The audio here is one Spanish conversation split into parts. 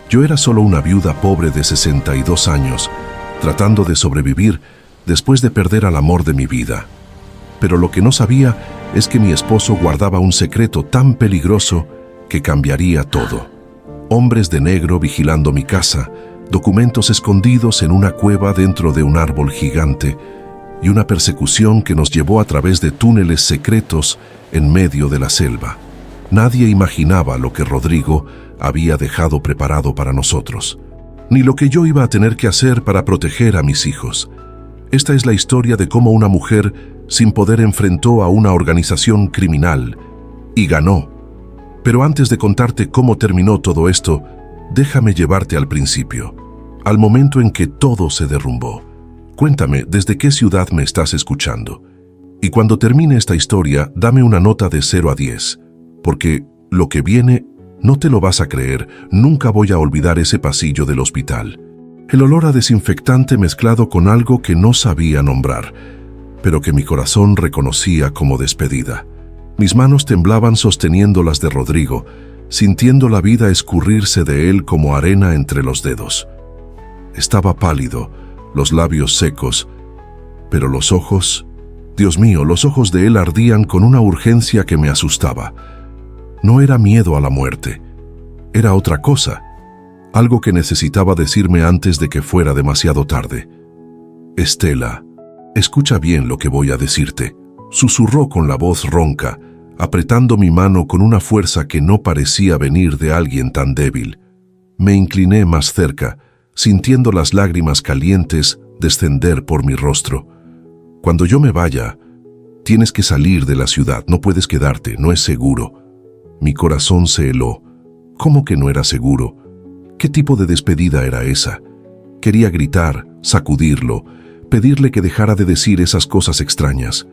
Yo era solo una viuda pobre de 62 años, tratando de sobrevivir después de perder al amor de mi vida. Pero lo que no sabía es que mi esposo guardaba un secreto tan peligroso que cambiaría todo. Hombres de negro vigilando mi casa, documentos escondidos en una cueva dentro de un árbol gigante y una persecución que nos llevó a través de túneles secretos en medio de la selva. Nadie imaginaba lo que Rodrigo había dejado preparado para nosotros, ni lo que yo iba a tener que hacer para proteger a mis hijos. Esta es la historia de cómo una mujer sin poder enfrentó a una organización criminal y ganó. Pero antes de contarte cómo terminó todo esto, déjame llevarte al principio, al momento en que todo se derrumbó. Cuéntame desde qué ciudad me estás escuchando. Y cuando termine esta historia, dame una nota de 0 a 10, porque lo que viene no te lo vas a creer. Nunca voy a olvidar ese pasillo del hospital. El olor a desinfectante mezclado con algo que no sabía nombrar, pero que mi corazón reconocía como despedida. Mis manos temblaban sosteniendo las de Rodrigo, sintiendo la vida escurrirse de él como arena entre los dedos. Estaba pálido, los labios secos, pero los ojos, Dios mío, los ojos de él ardían con una urgencia que me asustaba. No era miedo a la muerte, era otra cosa, algo que necesitaba decirme antes de que fuera demasiado tarde. Estela, escucha bien lo que voy a decirte, susurró con la voz ronca, apretando mi mano con una fuerza que no parecía venir de alguien tan débil. Me incliné más cerca, sintiendo las lágrimas calientes descender por mi rostro. Cuando yo me vaya, tienes que salir de la ciudad, no puedes quedarte, no es seguro. Mi corazón se heló. ¿Cómo que no era seguro? ¿Qué tipo de despedida era esa? Quería gritar, sacudirlo, pedirle que dejara de decir esas cosas extrañas.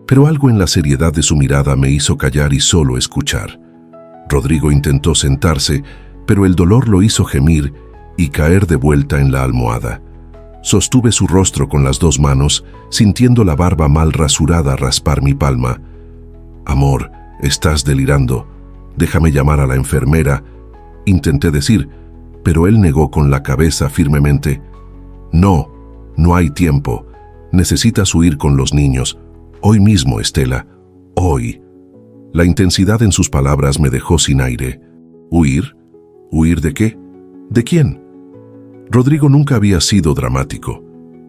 Pero algo en la seriedad de su mirada me hizo callar y solo escuchar. Rodrigo intentó sentarse, pero el dolor lo hizo gemir y caer de vuelta en la almohada. Sostuve su rostro con las 2 manos, sintiendo la barba mal rasurada raspar mi palma. Amor, estás delirando. Déjame llamar a la enfermera, intenté decir, pero él negó con la cabeza firmemente. No, no hay tiempo. Necesitas huir con los niños. Hoy mismo, Estela. Hoy. La intensidad en sus palabras me dejó sin aire. ¿Huir? ¿Huir de qué? ¿De quién? Rodrigo nunca había sido dramático.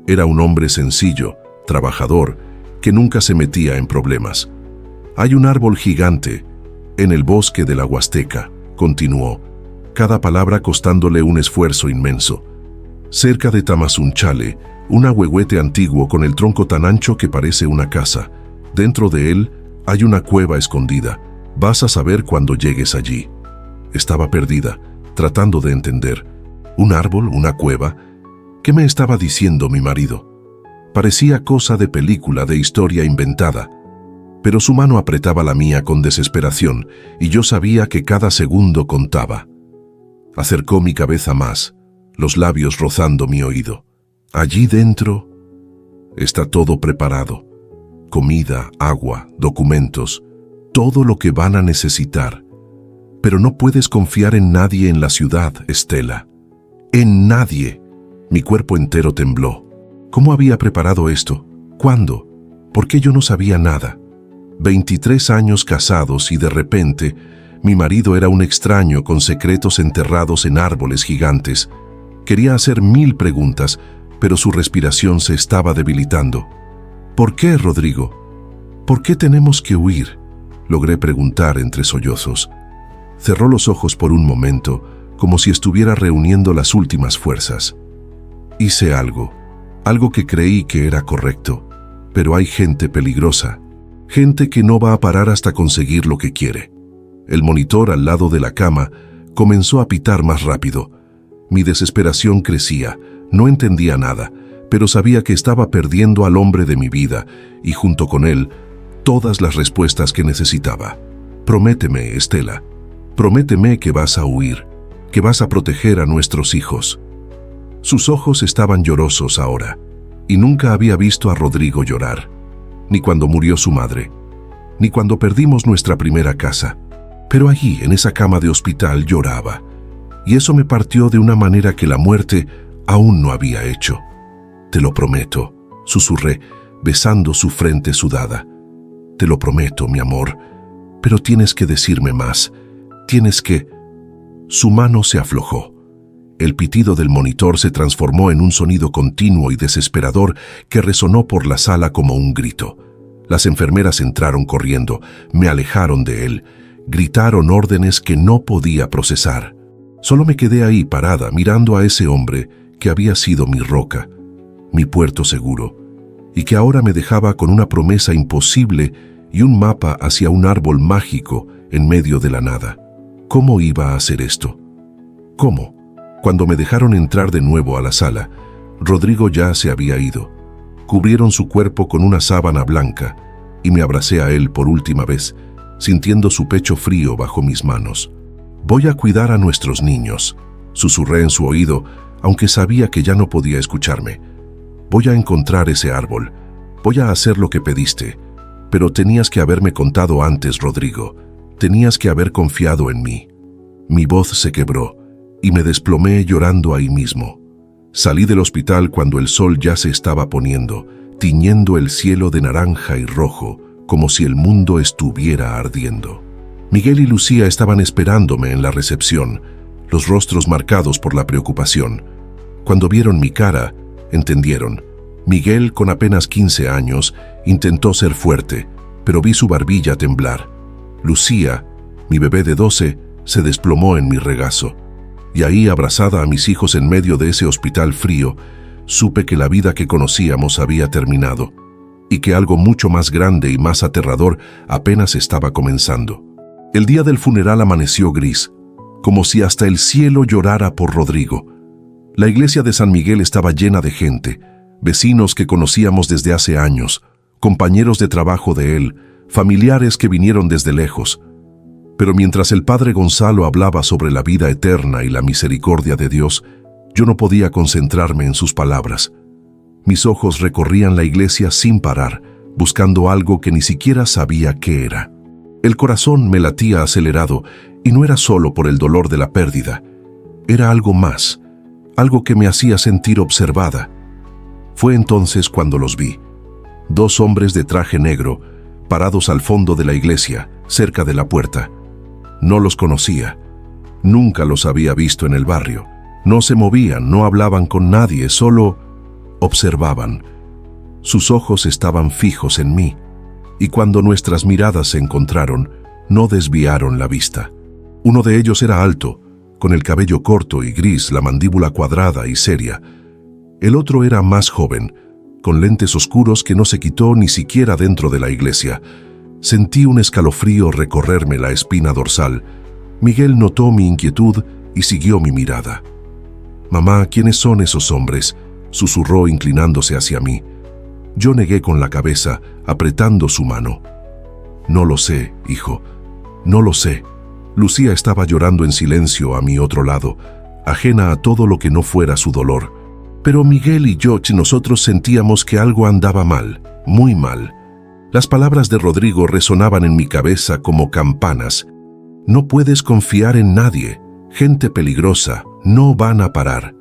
Era un hombre sencillo, trabajador, que nunca se metía en problemas. Hay un árbol gigante en el bosque de la Huasteca, continuó, cada palabra costándole un esfuerzo inmenso. Cerca de Tamazunchale, un ahuehuete antiguo con el tronco tan ancho que parece una casa. Dentro de él hay una cueva escondida. Vas a saber cuando llegues allí. Estaba perdida, tratando de entender. ¿Un árbol? ¿Una cueva? ¿Qué me estaba diciendo mi marido? Parecía cosa de película, de historia inventada. Pero su mano apretaba la mía con desesperación y yo sabía que cada segundo contaba. Acercó mi cabeza más, los labios rozando mi oído. Allí dentro está todo preparado. Comida, agua, documentos, todo lo que van a necesitar. Pero no puedes confiar en nadie en la ciudad, Estela. En nadie. Mi cuerpo entero tembló. ¿Cómo había preparado esto? ¿Cuándo? ¿Por qué yo no sabía nada? 23 años casados y de repente, mi marido era un extraño con secretos enterrados en árboles gigantes. Quería hacer 1000 preguntas, pero su respiración se estaba debilitando. ¿Por qué, Rodrigo? ¿Por qué tenemos que huir? Logré preguntar entre sollozos. Cerró los ojos por un momento, como si estuviera reuniendo las últimas fuerzas. Hice algo que creí que era correcto, pero hay gente peligrosa. Gente que no va a parar hasta conseguir lo que quiere. El monitor al lado de la cama comenzó a pitar más rápido. Mi desesperación crecía, no entendía nada, pero sabía que estaba perdiendo al hombre de mi vida y junto con él, todas las respuestas que necesitaba. Prométeme, Estela, prométeme que vas a huir, que vas a proteger a nuestros hijos. Sus ojos estaban llorosos ahora, y nunca había visto a Rodrigo llorar. Ni cuando murió su madre, ni cuando perdimos nuestra primera casa. Pero allí, en esa cama de hospital, lloraba. y eso me partió de una manera que la muerte aún no había hecho. «Te lo prometo», susurré, besando su frente sudada. «Te lo prometo, mi amor, pero tienes que decirme más. Tienes que...» Su mano se aflojó. El pitido del monitor se transformó en un sonido continuo y desesperador que resonó por la sala como un grito. Las enfermeras entraron corriendo, me alejaron de él, gritaron órdenes que no podía procesar. Solo me quedé ahí parada, mirando a ese hombre que había sido mi roca, mi puerto seguro, y que ahora me dejaba con una promesa imposible y un mapa hacia un árbol mágico en medio de la nada. ¿Cómo iba a hacer esto? ¿Cómo? Cuando me dejaron entrar de nuevo a la sala, Rodrigo ya se había ido. Cubrieron su cuerpo con una sábana blanca y me abracé a él por última vez, sintiendo su pecho frío bajo mis manos. «Voy a cuidar a nuestros niños», susurré en su oído, aunque sabía que ya no podía escucharme. «Voy a encontrar ese árbol. Voy a hacer lo que pediste. Pero tenías que haberme contado antes, Rodrigo. Tenías que haber confiado en mí». Mi voz se quebró y me desplomé llorando ahí mismo. Salí del hospital cuando el sol ya se estaba poniendo, tiñendo el cielo de naranja y rojo, como si el mundo estuviera ardiendo. Miguel y Lucía estaban esperándome en la recepción, los rostros marcados por la preocupación. Cuando vieron mi cara, entendieron. Miguel, con apenas 15 años, intentó ser fuerte, pero vi su barbilla temblar. Lucía, mi bebé de 12, se desplomó en mi regazo. Y ahí, abrazada a mis hijos en medio de ese hospital frío, supe que la vida que conocíamos había terminado y que algo mucho más grande y más aterrador apenas estaba comenzando. El día del funeral amaneció gris, como si hasta el cielo llorara por Rodrigo. La iglesia de San Miguel estaba llena de gente, vecinos que conocíamos desde hace años, compañeros de trabajo de él, familiares que vinieron desde lejos. Pero mientras el padre Gonzalo hablaba sobre la vida eterna y la misericordia de Dios, yo no podía concentrarme en sus palabras. Mis ojos recorrían la iglesia sin parar, buscando algo que ni siquiera sabía qué era. El corazón me latía acelerado, y no era solo por el dolor de la pérdida. Era algo más, algo que me hacía sentir observada. Fue entonces cuando los vi. 2 hombres de traje negro, parados al fondo de la iglesia, cerca de la puerta. No los conocía. Nunca los había visto en el barrio. No se movían, no hablaban con nadie, solo observaban. Sus ojos estaban fijos en mí, y cuando nuestras miradas se encontraron, no desviaron la vista. Uno de ellos era alto, con el cabello corto y gris, la mandíbula cuadrada y seria. El otro era más joven, con lentes oscuros que no se quitó ni siquiera dentro de la iglesia. Sentí un escalofrío recorrerme la espina dorsal. Miguel notó mi inquietud y siguió mi mirada. «Mamá, ¿quiénes son esos hombres?», susurró inclinándose hacia mí. Yo negué con la cabeza, apretando su mano. «No lo sé, hijo, no lo sé». Lucía estaba llorando en silencio a mi otro lado, ajena a todo lo que no fuera su dolor. Pero Miguel y yo, nosotros sentíamos que algo andaba mal, muy mal. Las palabras de Rodrigo resonaban en mi cabeza como campanas. «No puedes confiar en nadie. Gente peligrosa, no van a parar».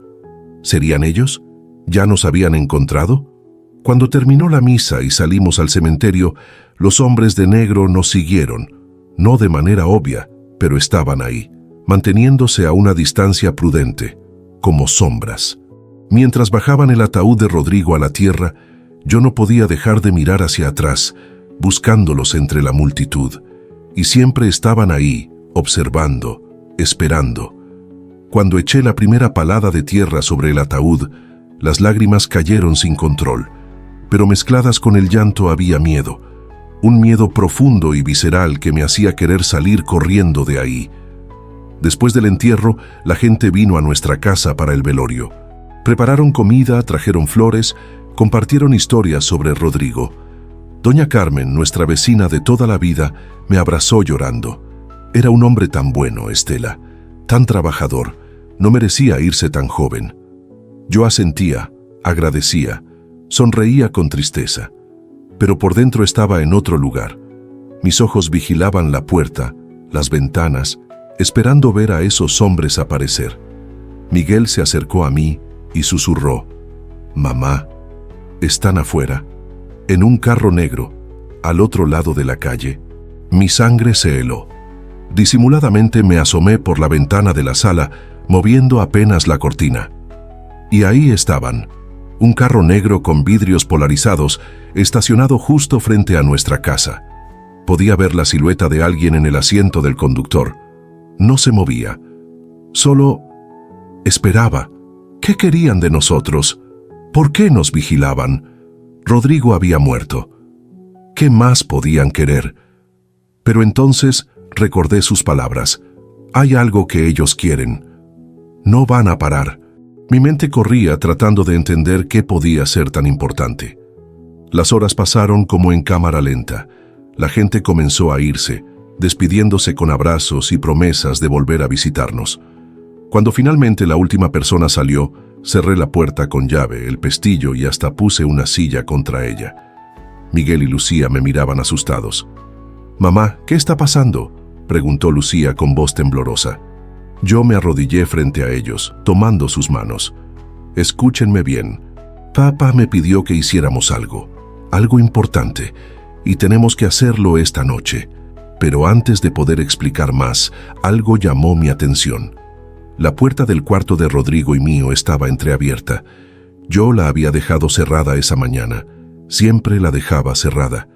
¿Serían ellos? ¿Ya nos habían encontrado? Cuando terminó la misa y salimos al cementerio, los hombres de negro nos siguieron, no de manera obvia, pero estaban ahí, manteniéndose a una distancia prudente, como sombras. Mientras bajaban el ataúd de Rodrigo a la tierra, yo no podía dejar de mirar hacia atrás, buscándolos entre la multitud, y siempre estaban ahí, observando, esperando. Cuando eché la primera palada de tierra sobre el ataúd, las lágrimas cayeron sin control, pero mezcladas con el llanto había miedo, un miedo profundo y visceral que me hacía querer salir corriendo de ahí. Después del entierro, la gente vino a nuestra casa para el velorio. Prepararon comida, trajeron flores, compartieron historias sobre Rodrigo. Doña Carmen, nuestra vecina de toda la vida, me abrazó llorando. Era un hombre tan bueno, Estela, tan trabajador, no merecía irse tan joven. Yo asentía, agradecía, sonreía con tristeza, pero por dentro estaba en otro lugar. Mis ojos vigilaban la puerta, las ventanas, esperando ver a esos hombres aparecer. Miguel se acercó a mí y susurró: «Mamá, están afuera, en un carro negro, al otro lado de la calle». Mi sangre se heló. Disimuladamente me asomé por la ventana de la sala, moviendo apenas la cortina. Y ahí estaban, un carro negro con vidrios polarizados, estacionado justo frente a nuestra casa. Podía ver la silueta de alguien en el asiento del conductor. No se movía. Solo esperaba. ¿Qué querían de nosotros? ¿Por qué nos vigilaban? Rodrigo había muerto. ¿Qué más podían querer? Pero entonces recordé sus palabras. Hay algo que ellos quieren. No van a parar. Mi mente corría tratando de entender qué podía ser tan importante. Las horas pasaron como en cámara lenta. La gente comenzó a irse, despidiéndose con abrazos y promesas de volver a visitarnos. Cuando finalmente la última persona salió, cerré la puerta con llave, el pestillo y hasta puse una silla contra ella. Miguel y Lucía me miraban asustados. «Mamá, ¿qué está pasando?», preguntó Lucía con voz temblorosa. Yo me arrodillé frente a ellos, tomando sus manos. «Escúchenme bien. Papá me pidió que hiciéramos algo importante, y tenemos que hacerlo esta noche. Pero antes de poder explicar más, algo llamó mi atención. La puerta del cuarto de Rodrigo y mío estaba entreabierta. Yo la había dejado cerrada esa mañana. Siempre la dejaba cerrada.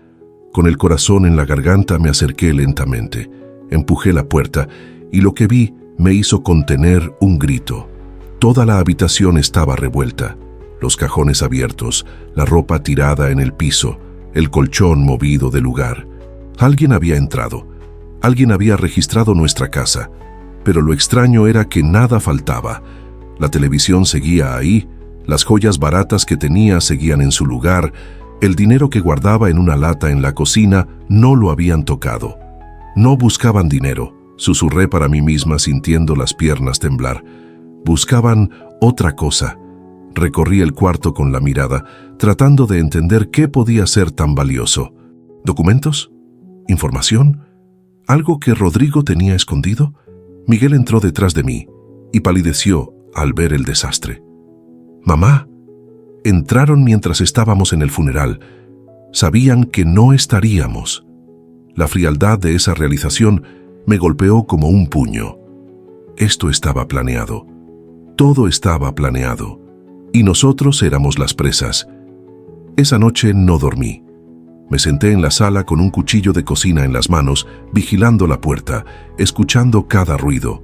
Con el corazón en la garganta me acerqué lentamente. Empujé la puerta y lo que vi me hizo contener un grito. Toda la habitación estaba revuelta. Los cajones abiertos, la ropa tirada en el piso, el colchón movido de lugar. Alguien había entrado. Alguien había registrado nuestra casa. Pero lo extraño era que nada faltaba. La televisión seguía ahí, las joyas baratas que tenía seguían en su lugar, el dinero que guardaba en una lata en la cocina no lo habían tocado. No buscaban dinero, susurré para mí misma sintiendo las piernas temblar. Buscaban otra cosa. Recorrí el cuarto con la mirada, tratando de entender qué podía ser tan valioso. ¿Documentos? ¿Información? ¿Algo que Rodrigo tenía escondido? Miguel entró detrás de mí y palideció al ver el desastre. «Mamá». Entraron mientras estábamos en el funeral. Sabían que no estaríamos. La frialdad de esa realización me golpeó como un puño. Esto estaba planeado. Todo estaba planeado. Y nosotros éramos las presas. Esa noche no dormí. Me senté en la sala con un cuchillo de cocina en las manos, vigilando la puerta, escuchando cada ruido.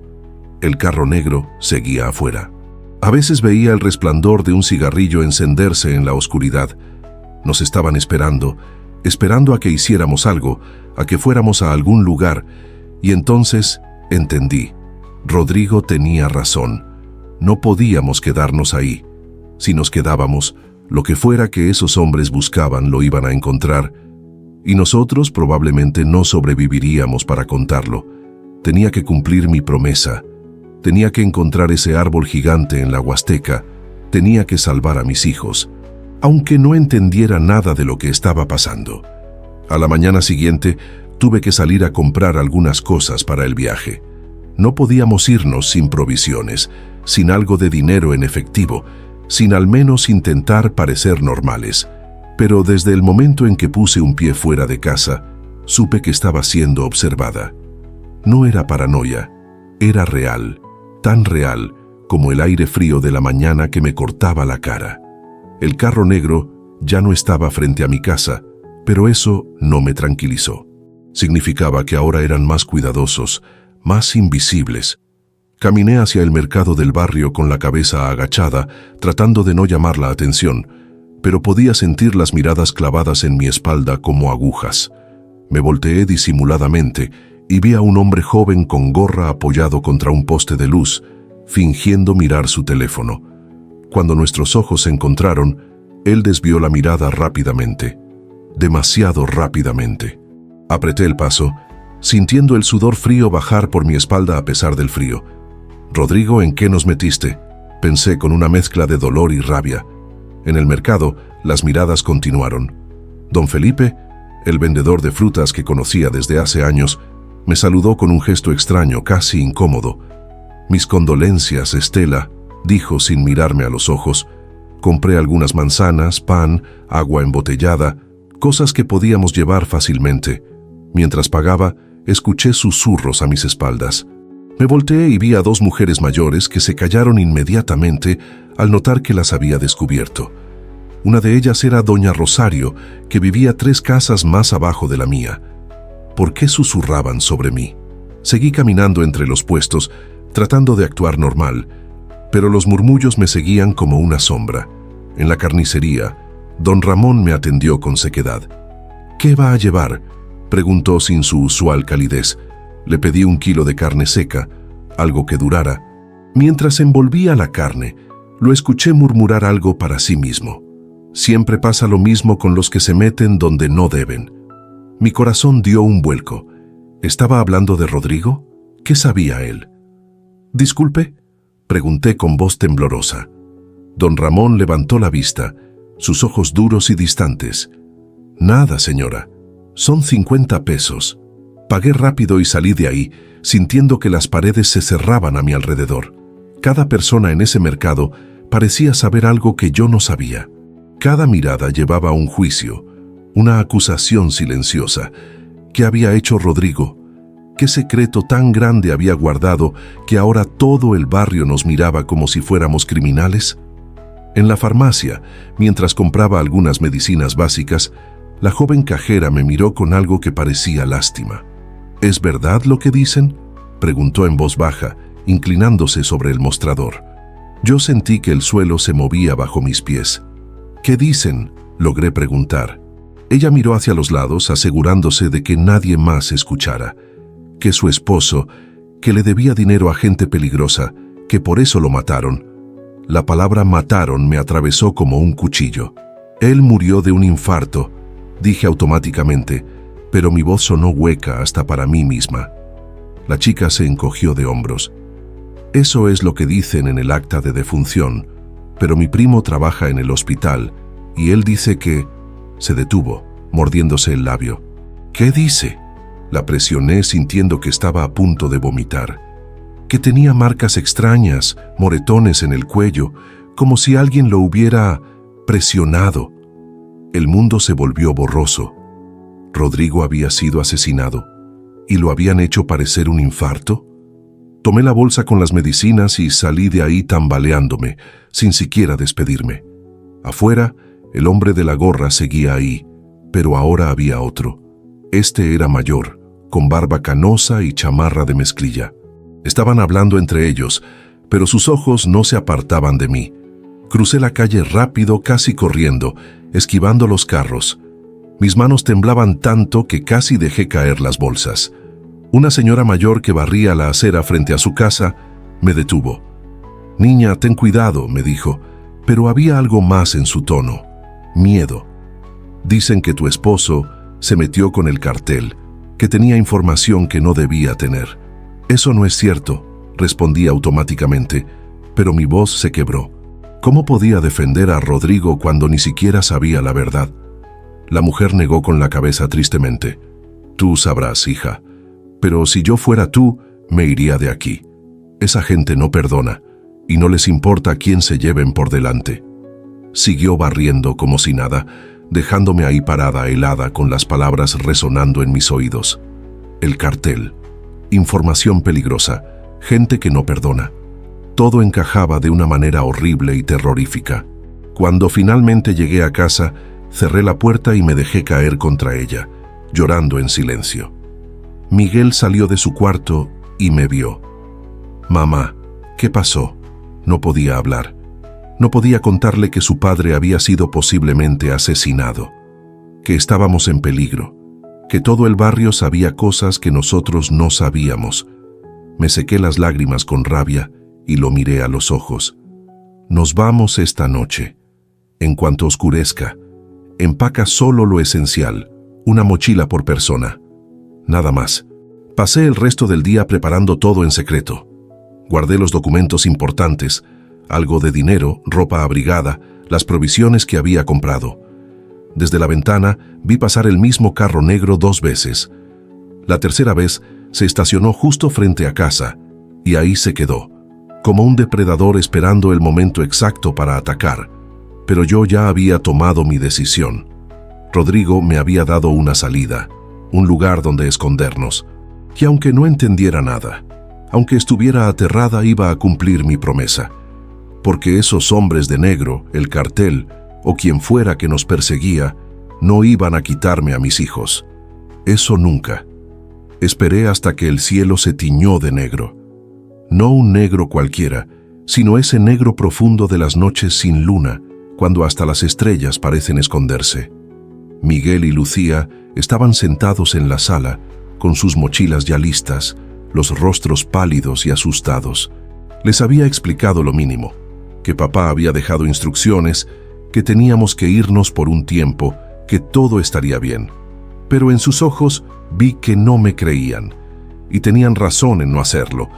El carro negro seguía afuera. A veces veía el resplandor de un cigarrillo encenderse en la oscuridad. Nos estaban esperando a que hiciéramos algo, a que fuéramos a algún lugar, y entonces entendí. Rodrigo tenía razón. No podíamos quedarnos ahí. Si nos quedábamos, lo que fuera que esos hombres buscaban lo iban a encontrar, y nosotros probablemente no sobreviviríamos para contarlo. Tenía que cumplir mi promesa. Tenía que encontrar ese árbol gigante en la Huasteca. Tenía que salvar a mis hijos, aunque no entendiera nada de lo que estaba pasando. A la mañana siguiente, tuve que salir a comprar algunas cosas para el viaje. No podíamos irnos sin provisiones, sin algo de dinero en efectivo, sin al menos intentar parecer normales. Pero desde el momento en que puse un pie fuera de casa, supe que estaba siendo observada. No era paranoia, era real. Tan real como el aire frío de la mañana que me cortaba la cara. El carro negro ya no estaba frente a mi casa, pero eso no me tranquilizó. Significaba que ahora eran más cuidadosos, más invisibles. Caminé hacia el mercado del barrio con la cabeza agachada, tratando de no llamar la atención, pero podía sentir las miradas clavadas en mi espalda como agujas. Me volteé disimuladamente y vi a un hombre joven con gorra apoyado contra un poste de luz, fingiendo mirar su teléfono. Cuando nuestros ojos se encontraron, él desvió la mirada rápidamente, demasiado rápidamente. Apreté el paso, sintiendo el sudor frío bajar por mi espalda a pesar del frío. «Rodrigo, ¿en qué nos metiste?», pensé con una mezcla de dolor y rabia. En el mercado, las miradas continuaron. Don Felipe, el vendedor de frutas que conocía desde hace años, Me saludó con un gesto extraño, casi incómodo. «Mis condolencias, Estela», dijo sin mirarme a los ojos. Compré algunas manzanas, pan, agua embotellada, cosas que podíamos llevar fácilmente. Mientras pagaba, escuché susurros a mis espaldas. Me volteé y vi a dos mujeres mayores que se callaron inmediatamente al notar que las había descubierto. Una de ellas era doña Rosario, que vivía 3 casas más abajo de la mía. ¿Por qué susurraban sobre mí? Seguí caminando entre los puestos, tratando de actuar normal, pero los murmullos me seguían como una sombra. En la carnicería, don Ramón me atendió con sequedad. «¿Qué va a llevar?», preguntó sin su usual calidez. Le pedí 1 kilo de carne seca, algo que durara. Mientras envolvía la carne, lo escuché murmurar algo para sí mismo. Siempre pasa lo mismo con los que se meten donde no deben. Mi corazón dio un vuelco. ¿Estaba hablando de Rodrigo? ¿Qué sabía él? «Disculpe», pregunté con voz temblorosa. Don Ramón levantó la vista, sus ojos duros y distantes. «Nada, señora. Son 50 pesos». Pagué rápido y salí de ahí, sintiendo que las paredes se cerraban a mi alrededor. Cada persona en ese mercado parecía saber algo que yo no sabía. Cada mirada llevaba un juicio, una acusación silenciosa. ¿Qué había hecho Rodrigo? ¿Qué secreto tan grande había guardado que ahora todo el barrio nos miraba como si fuéramos criminales? En la farmacia, mientras compraba algunas medicinas básicas, la joven cajera me miró con algo que parecía lástima. «¿Es verdad lo que dicen?», preguntó en voz baja, inclinándose sobre el mostrador. Yo sentí que el suelo se movía bajo mis pies. «¿Qué dicen?», logré preguntar. Ella miró hacia los lados, asegurándose de que nadie más escuchara. Que su esposo, que le debía dinero a gente peligrosa, que por eso lo mataron. La palabra mataron me atravesó como un cuchillo. «Él murió de un infarto», dije automáticamente, pero mi voz sonó hueca hasta para mí misma. La chica se encogió de hombros. «Eso es lo que dicen en el acta de defunción, pero mi primo trabaja en el hospital y él dice que...». Se detuvo, mordiéndose el labio. «¿Qué dice?». La presioné sintiendo que estaba a punto de vomitar. «Que tenía marcas extrañas, moretones en el cuello, como si alguien lo hubiera presionado». El mundo se volvió borroso. ¿Rodrigo había sido asesinado y lo habían hecho parecer un infarto? Tomé la bolsa con las medicinas y salí de ahí tambaleándome, sin siquiera despedirme. Afuera, el hombre de la gorra seguía ahí, pero ahora había otro. Este era mayor, con barba canosa y chamarra de mezclilla. Estaban hablando entre ellos, pero sus ojos no se apartaban de mí. Crucé la calle rápido, casi corriendo, esquivando los carros. Mis manos temblaban tanto que casi dejé caer las bolsas. Una señora mayor que barría la acera frente a su casa me detuvo. «Niña, ten cuidado», me dijo, pero había algo más en su tono. Miedo. «Dicen que tu esposo se metió con el cartel, que tenía información que no debía tener». «Eso no es cierto», respondí automáticamente, pero mi voz se quebró. ¿Cómo podía defender a Rodrigo cuando ni siquiera sabía la verdad? La mujer negó con la cabeza tristemente. «Tú sabrás, hija, pero si yo fuera tú, me iría de aquí. Esa gente no perdona, y no les importa quién se lleven por delante». Siguió barriendo como si nada, dejándome ahí parada, helada, con las palabras resonando en mis oídos. El cartel, información peligrosa, gente que no perdona. Todo encajaba de una manera horrible y terrorífica. Cuando finalmente llegué a casa, cerré la puerta y me dejé caer contra ella, llorando en silencio. Miguel salió de su cuarto y me vio. «Mamá, ¿qué pasó?». No podía hablar. No podía contarle que su padre había sido posiblemente asesinado, que estábamos en peligro, que todo el barrio sabía cosas que nosotros no sabíamos. Me sequé las lágrimas con rabia y lo miré a los ojos. «Nos vamos esta noche. En cuanto oscurezca, empaca solo lo esencial, una mochila por persona. Nada más». Pasé el resto del día preparando todo en secreto. Guardé los documentos importantes, algo de dinero, ropa abrigada, las provisiones que había comprado. Desde la ventana vi pasar el mismo carro negro 2 veces. La tercera vez se estacionó justo frente a casa y ahí se quedó, como un depredador esperando el momento exacto para atacar. Pero yo ya había tomado mi decisión. Rodrigo me había dado una salida, un lugar donde escondernos, y aunque no entendiera nada, aunque estuviera aterrada, iba a cumplir mi promesa, porque esos hombres de negro, el cartel o quien fuera que nos perseguía, no iban a quitarme a mis hijos. Eso nunca. Esperé hasta que el cielo se tiñó de negro. No un negro cualquiera, sino ese negro profundo de las noches sin luna, cuando hasta las estrellas parecen esconderse. Miguel y Lucía estaban sentados en la sala, con sus mochilas ya listas, los rostros pálidos y asustados. Les había explicado lo mínimo, que papá había dejado instrucciones, que teníamos que irnos por un tiempo, que todo estaría bien. Pero en sus ojos vi que no me creían, y tenían razón en no hacerlo.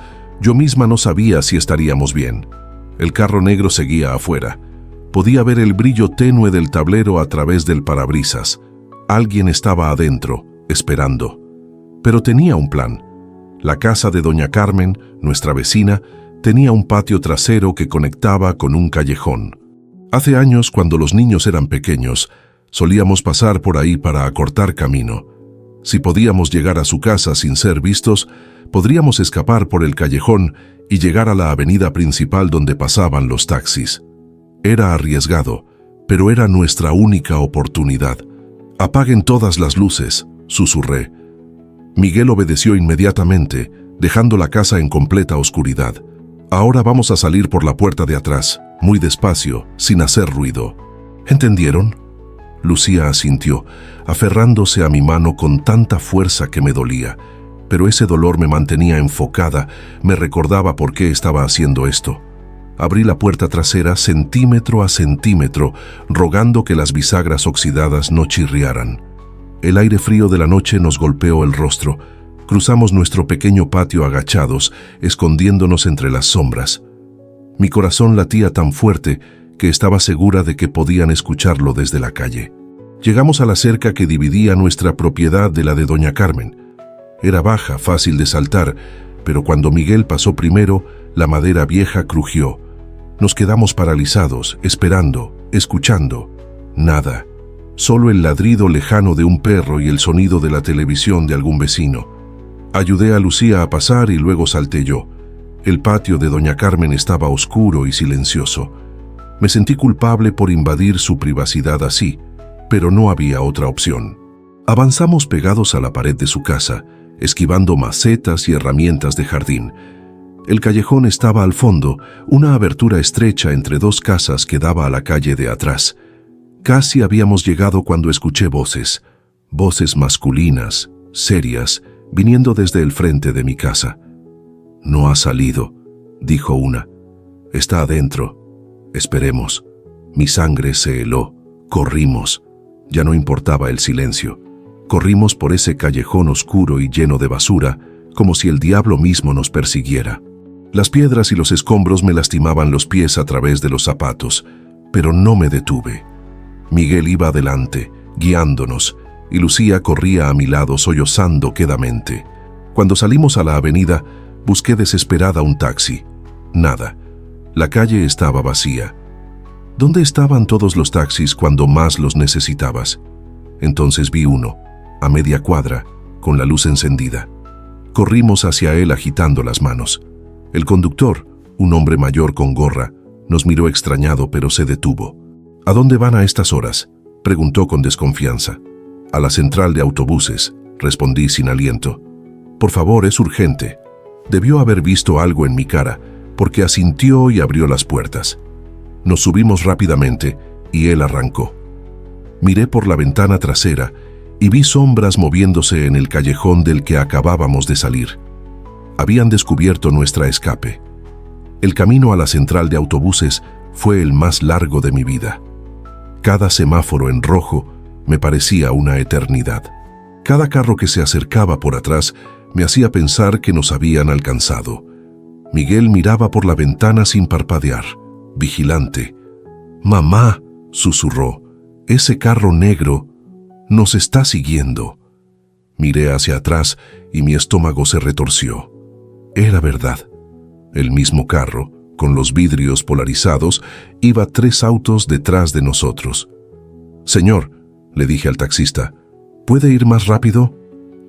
Yo misma no sabía si estaríamos bien. El carro negro seguía afuera. Podía ver el brillo tenue del tablero a través del parabrisas. Alguien estaba adentro, esperando. Pero tenía un plan. La casa de doña Carmen, nuestra vecina, tenía un patio trasero que conectaba con un callejón. Hace años, cuando los niños eran pequeños, solíamos pasar por ahí para acortar camino. Si podíamos llegar a su casa sin ser vistos, podríamos escapar por el callejón y llegar a la avenida principal donde pasaban los taxis. Era arriesgado, pero era nuestra única oportunidad. «Apaguen todas las luces», susurré. Miguel obedeció inmediatamente, dejando la casa en completa oscuridad. «Ahora vamos a salir por la puerta de atrás, muy despacio, sin hacer ruido». «¿Entendieron?». Lucía asintió, aferrándose a mi mano con tanta fuerza que me dolía. Pero ese dolor me mantenía enfocada, me recordaba por qué estaba haciendo esto. Abrí la puerta trasera centímetro a centímetro, rogando que las bisagras oxidadas no chirriaran. El aire frío de la noche nos golpeó el rostro. Cruzamos nuestro pequeño patio agachados, escondiéndonos entre las sombras. Mi corazón latía tan fuerte que estaba segura de que podían escucharlo desde la calle. Llegamos a la cerca que dividía nuestra propiedad de la de doña Carmen. Era baja, fácil de saltar, pero cuando Miguel pasó primero, la madera vieja crujió. Nos quedamos paralizados, esperando, escuchando. Nada. Solo el ladrido lejano de un perro y el sonido de la televisión de algún vecino. Ayudé a Lucía a pasar y luego salté yo. El patio de doña Carmen estaba oscuro y silencioso. Me sentí culpable por invadir su privacidad así, pero no había otra opción. Avanzamos pegados a la pared de su casa, esquivando macetas y herramientas de jardín. El callejón estaba al fondo, una abertura estrecha entre dos casas que daba a la calle de atrás. Casi habíamos llegado cuando escuché voces masculinas, serias, viniendo desde el frente de mi casa. «No ha salido», dijo una. «Está adentro. Esperemos». Mi sangre se heló. Corrimos. Ya no importaba el silencio. Corrimos por ese callejón oscuro y lleno de basura, como si el diablo mismo nos persiguiera. Las piedras y los escombros me lastimaban los pies a través de los zapatos, pero no me detuve. Miguel iba adelante, guiándonos, y Lucía corría a mi lado sollozando quedamente. Cuando salimos a la avenida, busqué desesperada un taxi. Nada. La calle estaba vacía. ¿Dónde estaban todos los taxis cuando más los necesitabas? Entonces vi uno, a media cuadra, con la luz encendida. Corrimos hacia él agitando las manos. El conductor, un hombre mayor con gorra, nos miró extrañado pero se detuvo. «¿A dónde van a estas horas?», preguntó con desconfianza. «A la central de autobuses», respondí sin aliento. «Por favor, es urgente». Debió haber visto algo en mi cara, porque asintió y abrió las puertas. Nos subimos rápidamente y él arrancó. Miré por la ventana trasera y vi sombras moviéndose en el callejón del que acabábamos de salir. Habían descubierto nuestra escape. El camino a la central de autobuses fue el más largo de mi vida. Cada semáforo en rojo me parecía una eternidad. Cada carro que se acercaba por atrás me hacía pensar que nos habían alcanzado. Miguel miraba por la ventana sin parpadear, vigilante. «Mamá», susurró, «ese carro negro nos está siguiendo». Miré hacia atrás y mi estómago se retorció. Era verdad. El mismo carro, con los vidrios polarizados, iba 3 autos detrás de nosotros. «Señor», le dije al taxista, «¿puede ir más rápido?».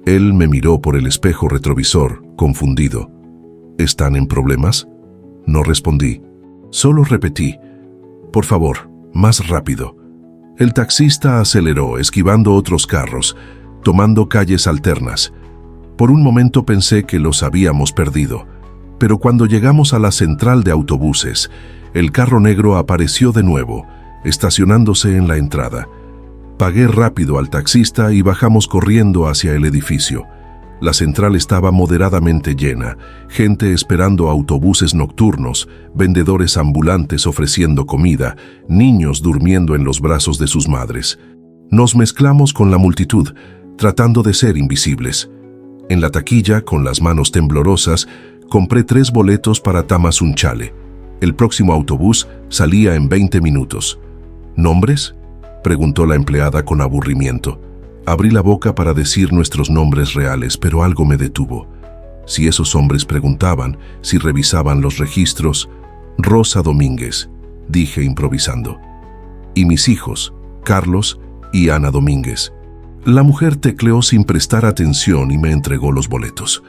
Él me miró por el espejo retrovisor, confundido. «¿Están en problemas?». No respondí. Solo repetí, «Por favor, más rápido». El taxista aceleró, esquivando otros carros, tomando calles alternas. Por un momento pensé que los habíamos perdido, pero cuando llegamos a la central de autobuses, el carro negro apareció de nuevo, estacionándose en la entrada. Pagué rápido al taxista y bajamos corriendo hacia el edificio. La central estaba moderadamente llena, gente esperando autobuses nocturnos, vendedores ambulantes ofreciendo comida, niños durmiendo en los brazos de sus madres. Nos mezclamos con la multitud, tratando de ser invisibles. En la taquilla, con las manos temblorosas, compré 3 boletos para Tamazunchale. El próximo autobús salía en 20 minutos. ¿Nombres?, preguntó la empleada con aburrimiento. Abrí la boca para decir nuestros nombres reales, pero algo me detuvo. Si esos hombres preguntaban, si revisaban los registros, «Rosa Domínguez», dije improvisando. «Y mis hijos, Carlos y Ana Domínguez». La mujer tecleó sin prestar atención y me entregó los boletos.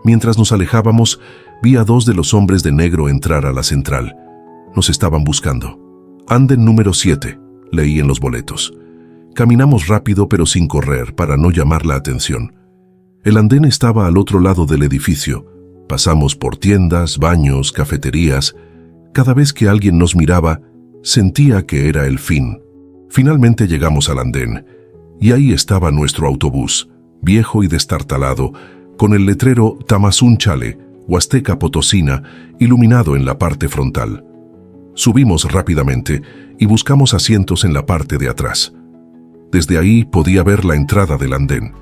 Mientras nos alejábamos, vi a 2 de los hombres de negro entrar a la central. Nos estaban buscando. «Anden número 7», leí en los boletos. Caminamos rápido pero sin correr para no llamar la atención. El andén estaba al otro lado del edificio. Pasamos por tiendas, baños, cafeterías. Cada vez que alguien nos miraba, sentía que era el fin. Finalmente llegamos al andén, y ahí estaba nuestro autobús, viejo y destartalado, con el letrero Tamazunchale, Huasteca Potosina, iluminado en la parte frontal. Subimos rápidamente y buscamos asientos en la parte de atrás. Desde ahí podía ver la entrada del andén.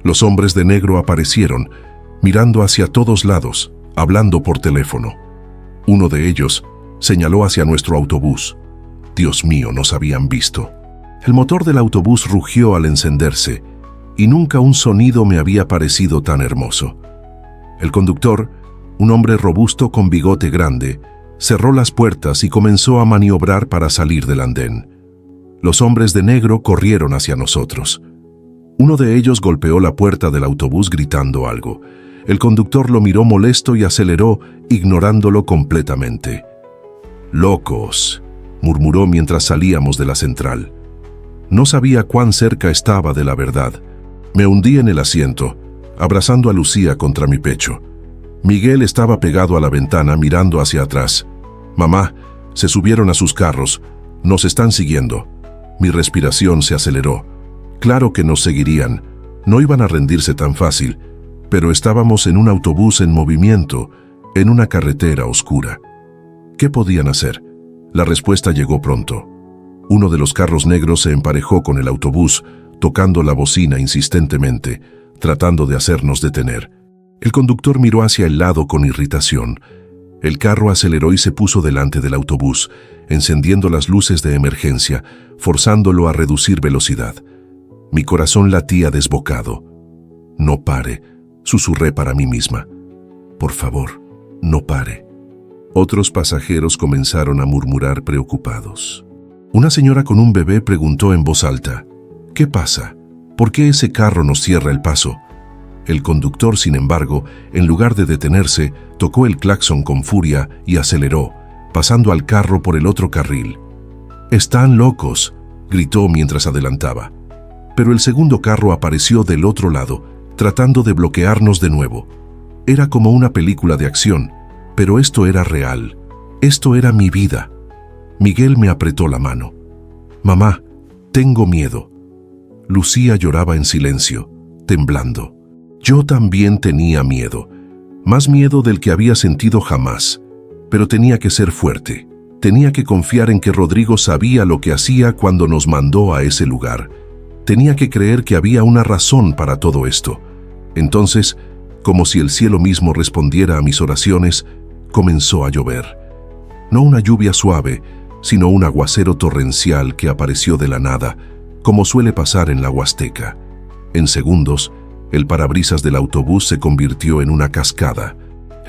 Los hombres de negro aparecieron, mirando hacia todos lados, hablando por teléfono. Uno de ellos señaló hacia nuestro autobús. Dios mío, nos habían visto. El motor del autobús rugió al encenderse, y nunca un sonido me había parecido tan hermoso. El conductor, un hombre robusto con bigote grande, cerró las puertas y comenzó a maniobrar para salir del andén. Los hombres de negro corrieron hacia nosotros. Uno de ellos golpeó la puerta del autobús gritando algo. El conductor lo miró molesto y aceleró, ignorándolo completamente. «Locos», murmuró mientras salíamos de la central. No sabía cuán cerca estaba de la verdad. Me hundí en el asiento, abrazando a Lucía contra mi pecho. Miguel estaba pegado a la ventana mirando hacia atrás. «Mamá, se subieron a sus carros. Nos están siguiendo». Mi respiración se aceleró. Claro que nos seguirían. No iban a rendirse tan fácil, pero estábamos en un autobús en movimiento, en una carretera oscura. ¿Qué podían hacer? La respuesta llegó pronto. Uno de los carros negros se emparejó con el autobús, tocando la bocina insistentemente, tratando de hacernos detener. El conductor miró hacia el lado con irritación. El carro aceleró y se puso delante del autobús, encendiendo las luces de emergencia, forzándolo a reducir velocidad. Mi corazón latía desbocado. «No pare», susurré para mí misma. «Por favor, no pare». Otros pasajeros comenzaron a murmurar preocupados. Una señora con un bebé preguntó en voz alta, «¿Qué pasa? ¿Por qué ese carro nos cierra el paso?». El conductor, sin embargo, en lugar de detenerse, tocó el claxon con furia y aceleró, pasando al carro por el otro carril. «¡Están locos!», gritó mientras adelantaba. Pero el segundo carro apareció del otro lado, tratando de bloquearnos de nuevo. Era como una película de acción, pero esto era real. Esto era mi vida. Miguel me apretó la mano. «Mamá, tengo miedo». Lucía lloraba en silencio, temblando. Yo también tenía miedo, más miedo del que había sentido jamás, pero tenía que ser fuerte. Tenía que confiar en que Rodrigo sabía lo que hacía cuando nos mandó a ese lugar. Tenía que creer que había una razón para todo esto. Entonces, como si el cielo mismo respondiera a mis oraciones, comenzó a llover. No una lluvia suave, sino un aguacero torrencial que apareció de la nada, como suele pasar en la Huasteca. En segundos, El parabrisas del autobús se convirtió en una cascada.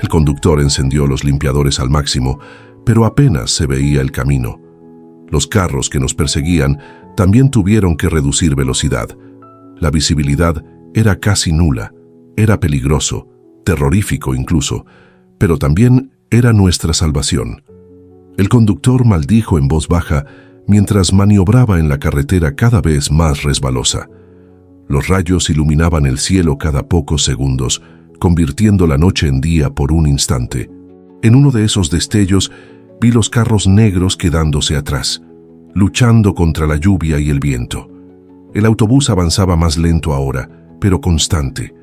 El conductor encendió los limpiadores al máximo, pero apenas se veía el camino. Los carros que nos perseguían también tuvieron que reducir velocidad. La visibilidad era casi nula. Era peligroso, terrorífico incluso, pero también era nuestra salvación. El conductor maldijo en voz baja mientras maniobraba en la carretera cada vez más resbalosa. Los rayos iluminaban el cielo cada pocos segundos, convirtiendo la noche en día por un instante. En uno de esos destellos vi los carros negros quedándose atrás, luchando contra la lluvia y el viento. El autobús avanzaba más lento ahora, pero constante.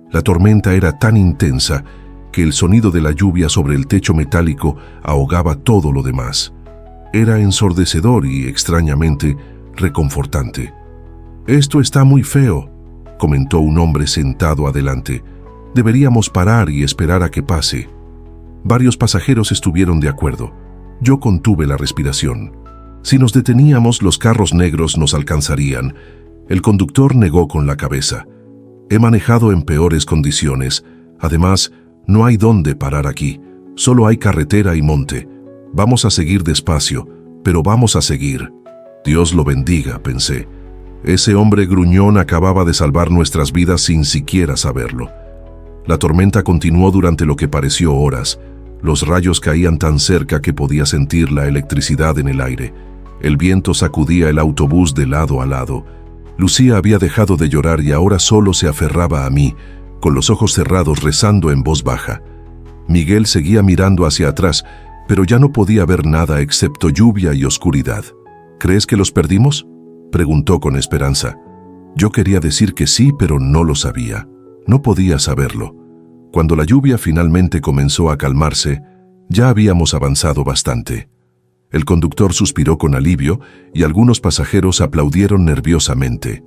La tormenta era tan intensa que el sonido de la lluvia sobre el techo metálico ahogaba todo lo demás. Era ensordecedor y, extrañamente, reconfortante. «Esto está muy feo», comentó un hombre sentado adelante. «Deberíamos parar y esperar a que pase». Varios pasajeros estuvieron de acuerdo. Yo contuve la respiración. Si nos deteníamos, los carros negros nos alcanzarían. El conductor negó con la cabeza. «He manejado en peores condiciones. Además, no hay dónde parar aquí. Solo hay carretera y monte. Vamos a seguir despacio, pero vamos a seguir». «Dios lo bendiga», pensé. Ese hombre gruñón acababa de salvar nuestras vidas sin siquiera saberlo. La tormenta continuó durante lo que pareció horas. Los rayos caían tan cerca que podía sentir la electricidad en el aire. El viento sacudía el autobús de lado a lado. Lucía había dejado de llorar y ahora solo se aferraba a mí, con los ojos cerrados rezando en voz baja. Miguel seguía mirando hacia atrás, pero ya no podía ver nada excepto lluvia y oscuridad. «¿Crees que los perdimos?», preguntó con esperanza. Yo quería decir que sí, pero no lo sabía. No podía saberlo. Cuando la lluvia finalmente comenzó a calmarse, ya habíamos avanzado bastante. El conductor suspiró con alivio y algunos pasajeros aplaudieron nerviosamente.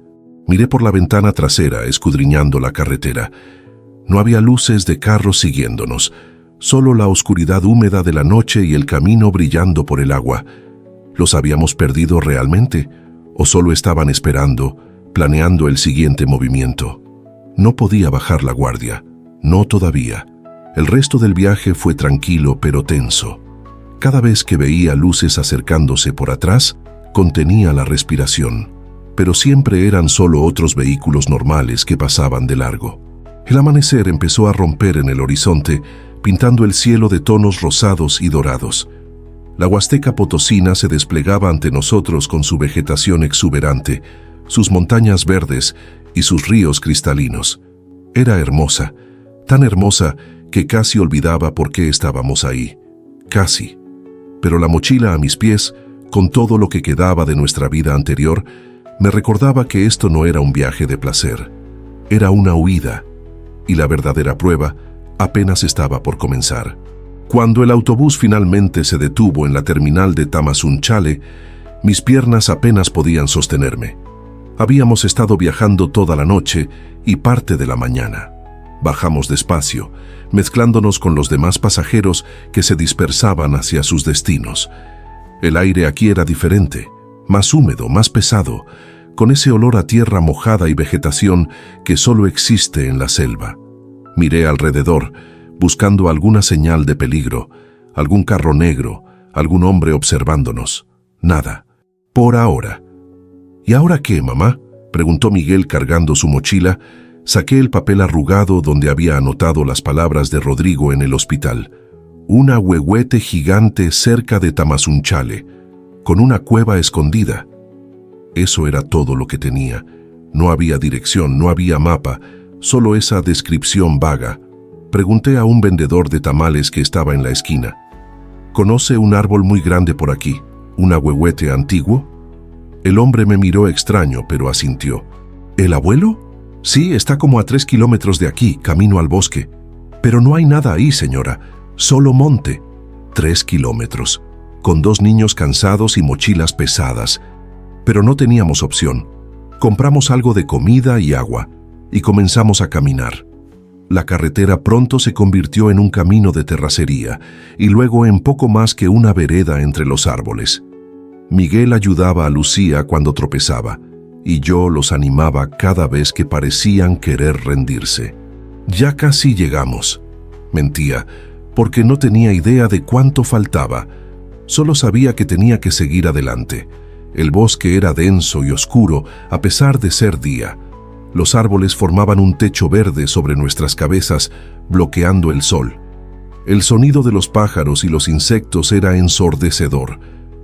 Miré por la ventana trasera, escudriñando la carretera. No había luces de carros siguiéndonos, solo la oscuridad húmeda de la noche y el camino brillando por el agua. ¿Los habíamos perdido realmente? ¿O solo estaban esperando, planeando el siguiente movimiento? No podía bajar la guardia. No todavía. El resto del viaje fue tranquilo pero tenso. Cada vez que veía luces acercándose por atrás, contenía la respiración. Pero siempre eran solo otros vehículos normales que pasaban de largo. El amanecer empezó a romper en el horizonte, pintando el cielo de tonos rosados y dorados. La Huasteca Potosina se desplegaba ante nosotros con su vegetación exuberante, sus montañas verdes y sus ríos cristalinos. Era hermosa, tan hermosa que casi olvidaba por qué estábamos ahí. Casi. Pero la mochila a mis pies, con todo lo que quedaba de nuestra vida anterior, me recordaba que esto no era un viaje de placer. Era una huida, y la verdadera prueba apenas estaba por comenzar. Cuando el autobús finalmente se detuvo en la terminal de Tamazunchale, mis piernas apenas podían sostenerme. Habíamos estado viajando toda la noche y parte de la mañana. Bajamos despacio, mezclándonos con los demás pasajeros que se dispersaban hacia sus destinos. El aire aquí era diferente, más húmedo, más pesado, con ese olor a tierra mojada y vegetación que solo existe en la selva. Miré alrededor, buscando alguna señal de peligro, algún carro negro, algún hombre observándonos. Nada. Por ahora. ¿Y ahora qué, mamá?, preguntó Miguel cargando su mochila. Saqué el papel arrugado donde había anotado las palabras de Rodrigo en el hospital. Un ahuehuete gigante cerca de Tamazunchale, con una cueva escondida. Eso era todo lo que tenía. No había dirección, no había mapa, solo esa descripción vaga. Pregunté a un vendedor de tamales que estaba en la esquina. ¿Conoce un árbol muy grande por aquí? ¿Un ahuehuete antiguo? El hombre me miró extraño, pero asintió. ¿El abuelo? Sí, está como a 3 kilómetros de aquí, camino al bosque. Pero no hay nada ahí, señora. Solo monte. 3 kilómetros. Con 2 niños cansados y mochilas pesadas. Pero no teníamos opción. Compramos algo de comida y agua y comenzamos a caminar. La carretera pronto se convirtió en un camino de terracería y luego en poco más que una vereda entre los árboles. Miguel ayudaba a Lucía cuando tropezaba y yo los animaba cada vez que parecían querer rendirse. Ya casi llegamos. Mentía, porque no tenía idea de cuánto faltaba. Solo sabía que tenía que seguir adelante. El bosque era denso y oscuro, a pesar de ser día. Los árboles formaban un techo verde sobre nuestras cabezas, bloqueando el sol. El sonido de los pájaros y los insectos era ensordecedor.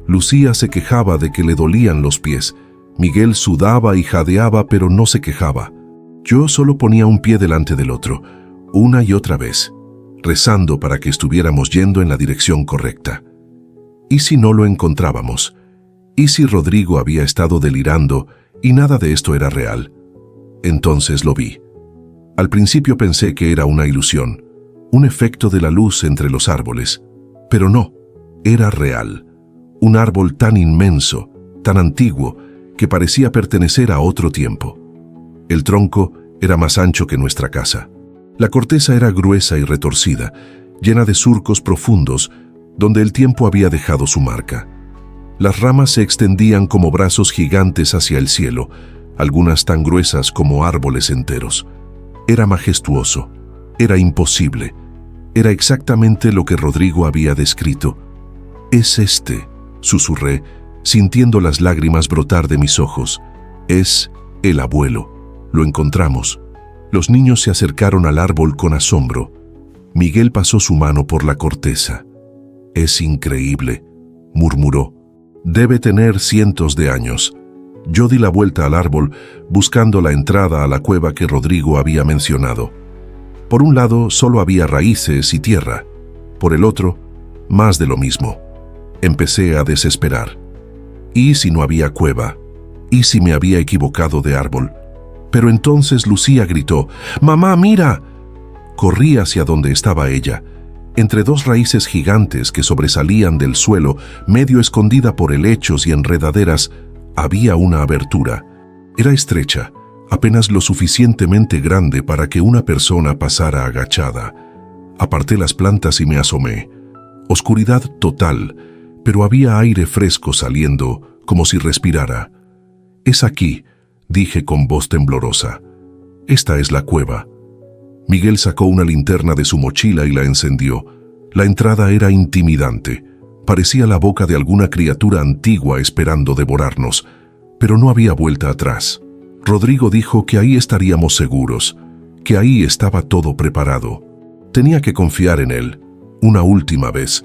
Lucía se quejaba de que le dolían los pies. Miguel sudaba y jadeaba, pero no se quejaba. Yo solo ponía un pie delante del otro, una y otra vez, rezando para que estuviéramos yendo en la dirección correcta. ¿Y si no lo encontrábamos? ¿Y si Rodrigo había estado delirando y nada de esto era real? Entonces lo vi. Al principio pensé que era una ilusión, un efecto de la luz entre los árboles, pero no, era real. Un árbol tan inmenso, tan antiguo, que parecía pertenecer a otro tiempo. El tronco era más ancho que nuestra casa. La corteza era gruesa y retorcida, llena de surcos profundos, donde el tiempo había dejado su marca. Las ramas se extendían como brazos gigantes hacia el cielo, algunas tan gruesas como árboles enteros. Era majestuoso, era imposible, era exactamente lo que Rodrigo había descrito. «Es este», susurré, sintiendo las lágrimas brotar de mis ojos. «Es el abuelo. Lo encontramos». Los niños se acercaron al árbol con asombro. Miguel pasó su mano por la corteza. «Es increíble», murmuró. «Debe tener cientos de años». Yo di la vuelta al árbol, buscando la entrada a la cueva que Rodrigo había mencionado. Por un lado, solo había raíces y tierra. Por el otro, más de lo mismo. Empecé a desesperar. ¿Y si no había cueva? ¿Y si me había equivocado de árbol? Pero entonces Lucía gritó: «¡Mamá, mira!». Corrí hacia donde estaba ella. Entre dos raíces gigantes que sobresalían del suelo, medio escondida por helechos y enredaderas, había una abertura. Era estrecha, apenas lo suficientemente grande para que una persona pasara agachada. Aparté las plantas y me asomé. Oscuridad total, pero había aire fresco saliendo, como si respirara. «Es aquí», dije con voz temblorosa. «Esta es la cueva». Miguel sacó una linterna de su mochila y la encendió. La entrada era intimidante. Parecía la boca de alguna criatura antigua esperando devorarnos, pero no había vuelta atrás. Rodrigo dijo que ahí estaríamos seguros, que ahí estaba todo preparado. Tenía que confiar en él, una última vez.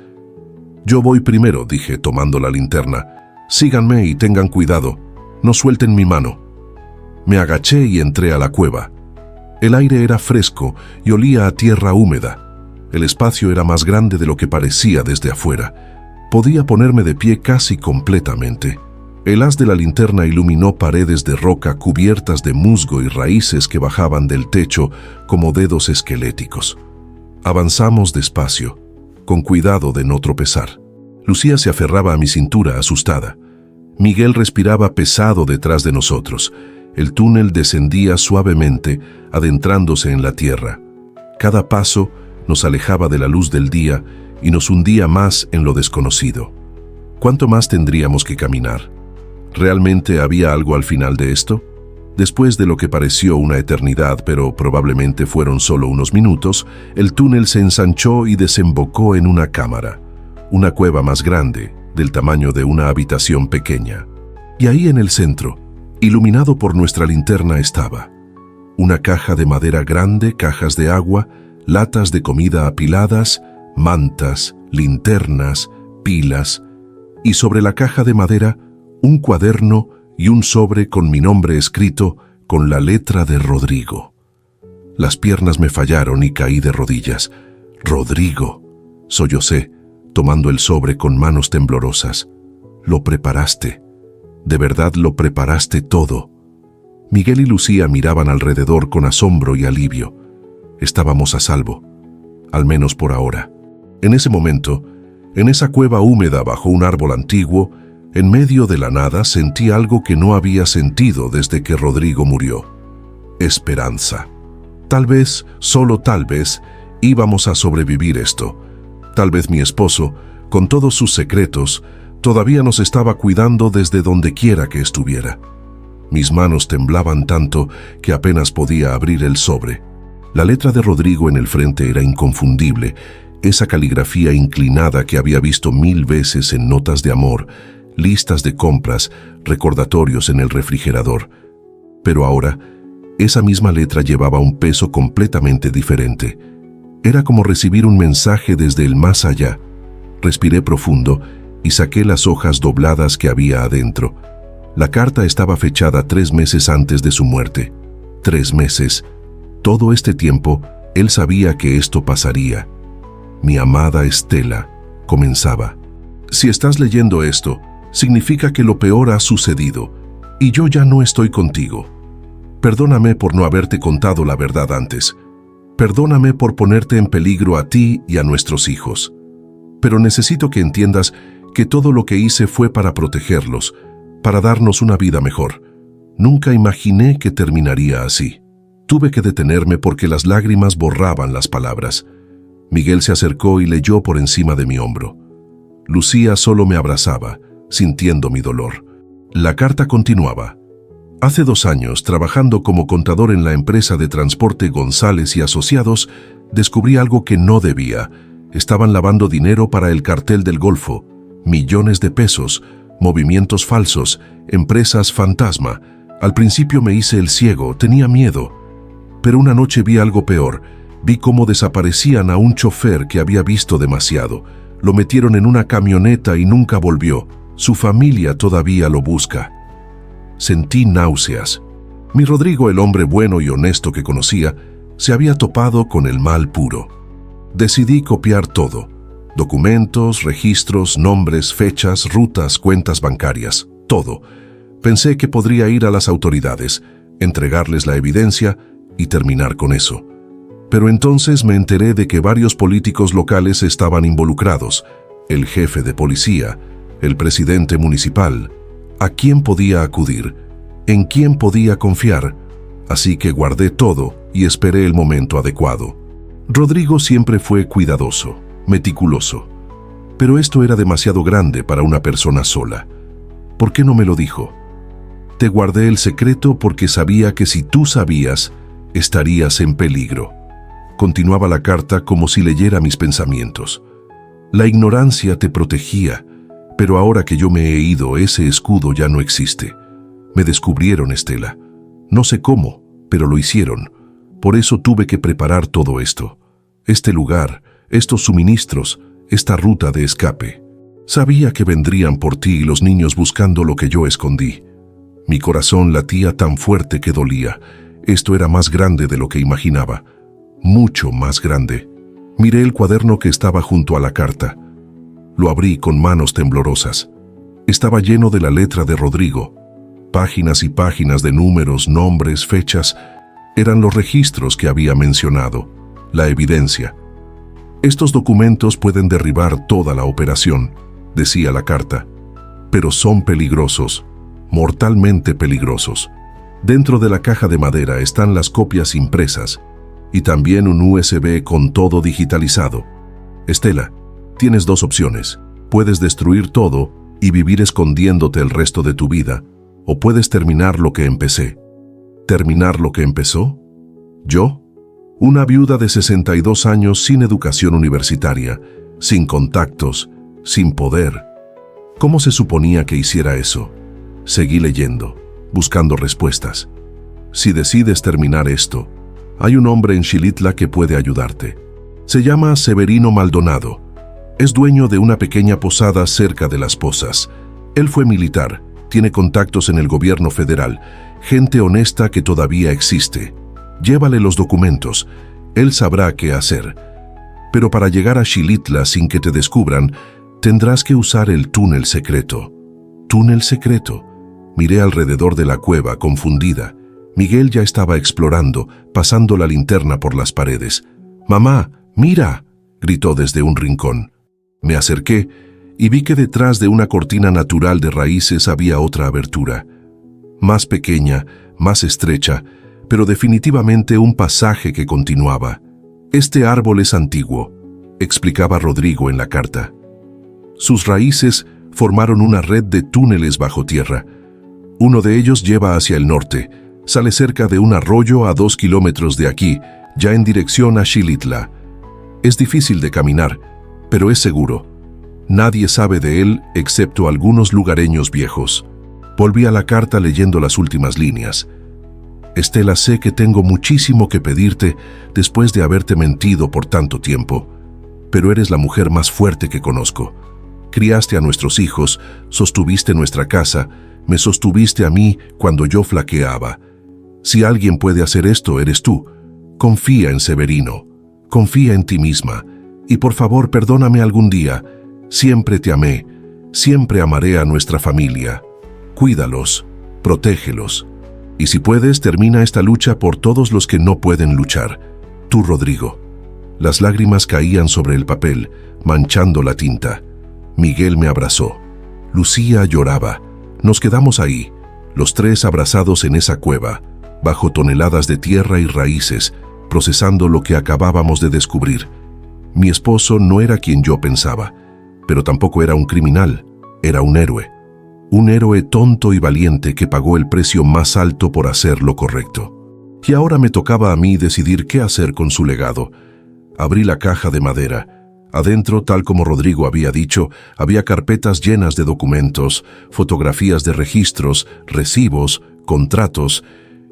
«Yo voy primero», dije tomando la linterna. «Síganme y tengan cuidado, no suelten mi mano». Me agaché y entré a la cueva. El aire era fresco y olía a tierra húmeda. El espacio era más grande de lo que parecía desde afuera. Podía ponerme de pie casi completamente. El haz de la linterna iluminó paredes de roca cubiertas de musgo y raíces que bajaban del techo como dedos esqueléticos. Avanzamos despacio, con cuidado de no tropezar. Lucía se aferraba a mi cintura asustada. Miguel respiraba pesado detrás de nosotros. El túnel descendía suavemente, adentrándose en la tierra. Cada paso nos alejaba de la luz del día y nos hundía más en lo desconocido. ¿Cuánto más tendríamos que caminar? ¿Realmente había algo al final de esto? Después de lo que pareció una eternidad, pero probablemente fueron solo unos minutos, el túnel se ensanchó y desembocó en una cámara, una cueva más grande, del tamaño de una habitación pequeña. Y ahí en el centro, iluminado por nuestra linterna, estaba una caja de madera grande, cajas de agua, latas de comida apiladas, mantas, linternas, pilas, y sobre la caja de madera, un cuaderno y un sobre con mi nombre escrito con la letra de Rodrigo. Las piernas me fallaron y caí de rodillas. «Rodrigo», sollocé, tomando el sobre con manos temblorosas. «Lo preparaste. De verdad lo preparaste todo». Miguel y Lucía miraban alrededor con asombro y alivio. Estábamos a salvo, al menos por ahora. En ese momento, en esa cueva húmeda bajo un árbol antiguo, en medio de la nada sentí algo que no había sentido desde que Rodrigo murió. Esperanza. Tal vez, solo tal vez, íbamos a sobrevivir esto. Tal vez mi esposo, con todos sus secretos, todavía nos estaba cuidando desde donde quiera que estuviera. Mis manos temblaban tanto que apenas podía abrir el sobre. La letra de Rodrigo en el frente era inconfundible, esa caligrafía inclinada que había visto 1000 veces en notas de amor, listas de compras, recordatorios en el refrigerador. Pero ahora, esa misma letra llevaba un peso completamente diferente. Era como recibir un mensaje desde el más allá. Respiré profundo y saqué las hojas dobladas que había adentro. La carta estaba fechada 3 meses antes de su muerte. 3 meses. Todo este tiempo, él sabía que esto pasaría. Mi amada Estela, comenzaba. Si estás leyendo esto, significa que lo peor ha sucedido, y yo ya no estoy contigo. Perdóname por no haberte contado la verdad antes. Perdóname por ponerte en peligro a ti y a nuestros hijos. Pero necesito que entiendas que todo lo que hice fue para protegerlos, para darnos una vida mejor. Nunca imaginé que terminaría así. Tuve que detenerme porque las lágrimas borraban las palabras. Miguel se acercó y leyó por encima de mi hombro. Lucía solo me abrazaba, sintiendo mi dolor. La carta continuaba. Hace 2 años, trabajando como contador en la empresa de transporte González y Asociados, descubrí algo que no debía. Estaban lavando dinero para el cartel del Golfo, millones de pesos, movimientos falsos, empresas fantasma. Al principio me hice el ciego, tenía miedo. Pero una noche vi algo peor. Vi cómo desaparecían a un chofer que había visto demasiado. Lo metieron en una camioneta y nunca volvió. Su familia todavía lo busca. Sentí náuseas. Mi Rodrigo, el hombre bueno y honesto que conocía, se había topado con el mal puro. Decidí copiar todo. Documentos, registros, nombres, fechas, rutas, cuentas bancarias, todo. Pensé que podría ir a las autoridades, entregarles la evidencia y terminar con eso. Pero entonces me enteré de que varios políticos locales estaban involucrados, el jefe de policía, el presidente municipal. ¿A quién podía acudir? ¿En quién podía confiar? Así que guardé todo y esperé el momento adecuado. Rodrigo siempre fue cuidadoso, meticuloso. Pero esto era demasiado grande para una persona sola. ¿Por qué no me lo dijo? Te guardé el secreto porque sabía que si tú sabías, estarías en peligro. Continuaba la carta como si leyera mis pensamientos. La ignorancia te protegía, pero ahora que yo me he ido, ese escudo ya no existe. Me descubrieron, Estela. No sé cómo, pero lo hicieron. Por eso tuve que preparar todo esto. Este lugar, estos suministros, esta ruta de escape. Sabía que vendrían por ti y los niños buscando lo que yo escondí. Mi corazón latía tan fuerte que dolía. Esto era más grande de lo que imaginaba. Mucho más grande. Miré el cuaderno que estaba junto a la carta. Lo abrí con manos temblorosas. Estaba lleno de la letra de Rodrigo. Páginas y páginas de números, nombres, fechas. Eran los registros que había mencionado, la evidencia. Estos documentos pueden derribar toda la operación, decía la carta, pero son peligrosos, mortalmente peligrosos. Dentro de la caja de madera están las copias impresas y también un USB con todo digitalizado. Estela, tienes 2 opciones. Puedes destruir todo y vivir escondiéndote el resto de tu vida, o puedes terminar lo que empecé. ¿Terminar lo que empezó? ¿Yo? Una viuda de 62 años sin educación universitaria, sin contactos, sin poder. ¿Cómo se suponía que hiciera eso? Seguí leyendo, buscando respuestas. Si decides terminar esto, hay un hombre en Xilitla que puede ayudarte. Se llama Severino Maldonado. Es dueño de una pequeña posada cerca de Las Pozas. Él fue militar, tiene contactos en el gobierno federal, gente honesta que todavía existe. Llévale los documentos, él sabrá qué hacer. Pero para llegar a Xilitla sin que te descubran, tendrás que usar el túnel secreto. ¿Túnel secreto? Miré alrededor de la cueva, confundida. Miguel ya estaba explorando, pasando la linterna por las paredes. «¡Mamá, mira!», gritó desde un rincón. Me acerqué y vi que detrás de una cortina natural de raíces había otra abertura. Más pequeña, más estrecha, pero definitivamente un pasaje que continuaba. «Este árbol es antiguo», explicaba Rodrigo en la carta. Sus raíces formaron una red de túneles bajo tierra. Uno de ellos lleva hacia el norte. Sale cerca de un arroyo a 2 kilómetros de aquí, ya en dirección a Xilitla. Es difícil de caminar, pero es seguro. Nadie sabe de él excepto algunos lugareños viejos. Volví a la carta leyendo las últimas líneas. Estela, sé que tengo muchísimo que pedirte después de haberte mentido por tanto tiempo, pero eres la mujer más fuerte que conozco. Criaste a nuestros hijos, sostuviste nuestra casa, me sostuviste a mí cuando yo flaqueaba. Si alguien puede hacer esto, eres tú. Confía en Severino, confía en ti misma, y por favor perdóname algún día. Siempre te amé, siempre amaré a nuestra familia. Cuídalos, protégelos. Y si puedes, termina esta lucha por todos los que no pueden luchar. Tú, Rodrigo. Las lágrimas caían sobre el papel, manchando la tinta. Miguel me abrazó. Lucía lloraba. Nos quedamos ahí, los tres abrazados en esa cueva, bajo toneladas de tierra y raíces, procesando lo que acabábamos de descubrir. Mi esposo no era quien yo pensaba, pero tampoco era un criminal, era un héroe. Un héroe tonto y valiente que pagó el precio más alto por hacer lo correcto. Y ahora me tocaba a mí decidir qué hacer con su legado. Abrí la caja de madera. Adentro, tal como Rodrigo había dicho, había carpetas llenas de documentos, fotografías de registros, recibos, contratos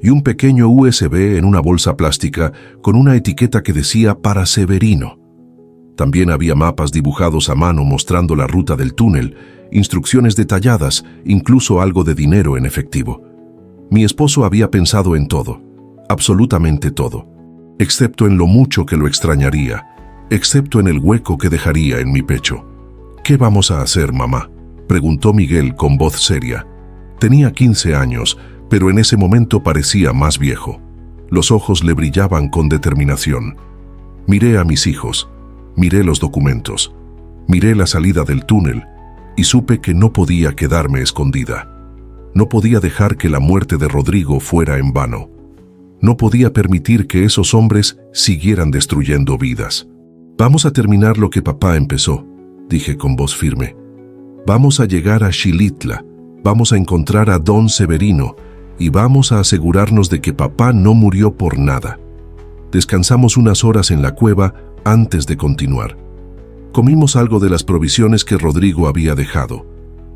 y un pequeño USB en una bolsa plástica con una etiqueta que decía «Para Severino». También había mapas dibujados a mano mostrando la ruta del túnel, instrucciones detalladas, incluso algo de dinero en efectivo. Mi esposo había pensado en todo, absolutamente todo, excepto en lo mucho que lo extrañaría, excepto en el hueco que dejaría en mi pecho. «¿Qué vamos a hacer, mamá?», preguntó Miguel con voz seria. Tenía 15 años, pero en ese momento parecía más viejo. Los ojos le brillaban con determinación. Miré a mis hijos, miré los documentos, miré la salida del túnel y supe que no podía quedarme escondida. No podía dejar que la muerte de Rodrigo fuera en vano. No podía permitir que esos hombres siguieran destruyendo vidas. «Vamos a terminar lo que papá empezó», dije con voz firme. «Vamos a llegar a Xilitla, vamos a encontrar a Don Severino y vamos a asegurarnos de que papá no murió por nada». Descansamos unas horas en la cueva antes de continuar. Comimos algo de las provisiones que Rodrigo había dejado.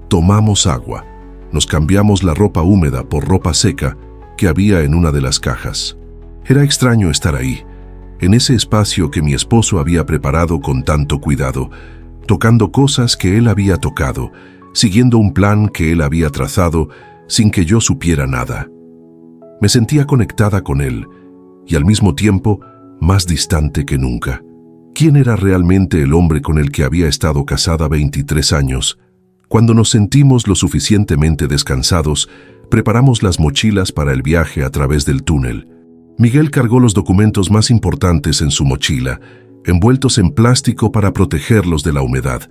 Tomamos agua. Nos cambiamos la ropa húmeda por ropa seca que había en una de las cajas. Era extraño estar ahí, en ese espacio que mi esposo había preparado con tanto cuidado, tocando cosas que él había tocado, siguiendo un plan que él había trazado sin que yo supiera nada. Me sentía conectada con él y al mismo tiempo más distante que nunca. ¿Quién era realmente el hombre con el que había estado casada 23 años? Cuando nos sentimos lo suficientemente descansados, preparamos las mochilas para el viaje a través del túnel. Miguel cargó los documentos más importantes en su mochila, envueltos en plástico para protegerlos de la humedad.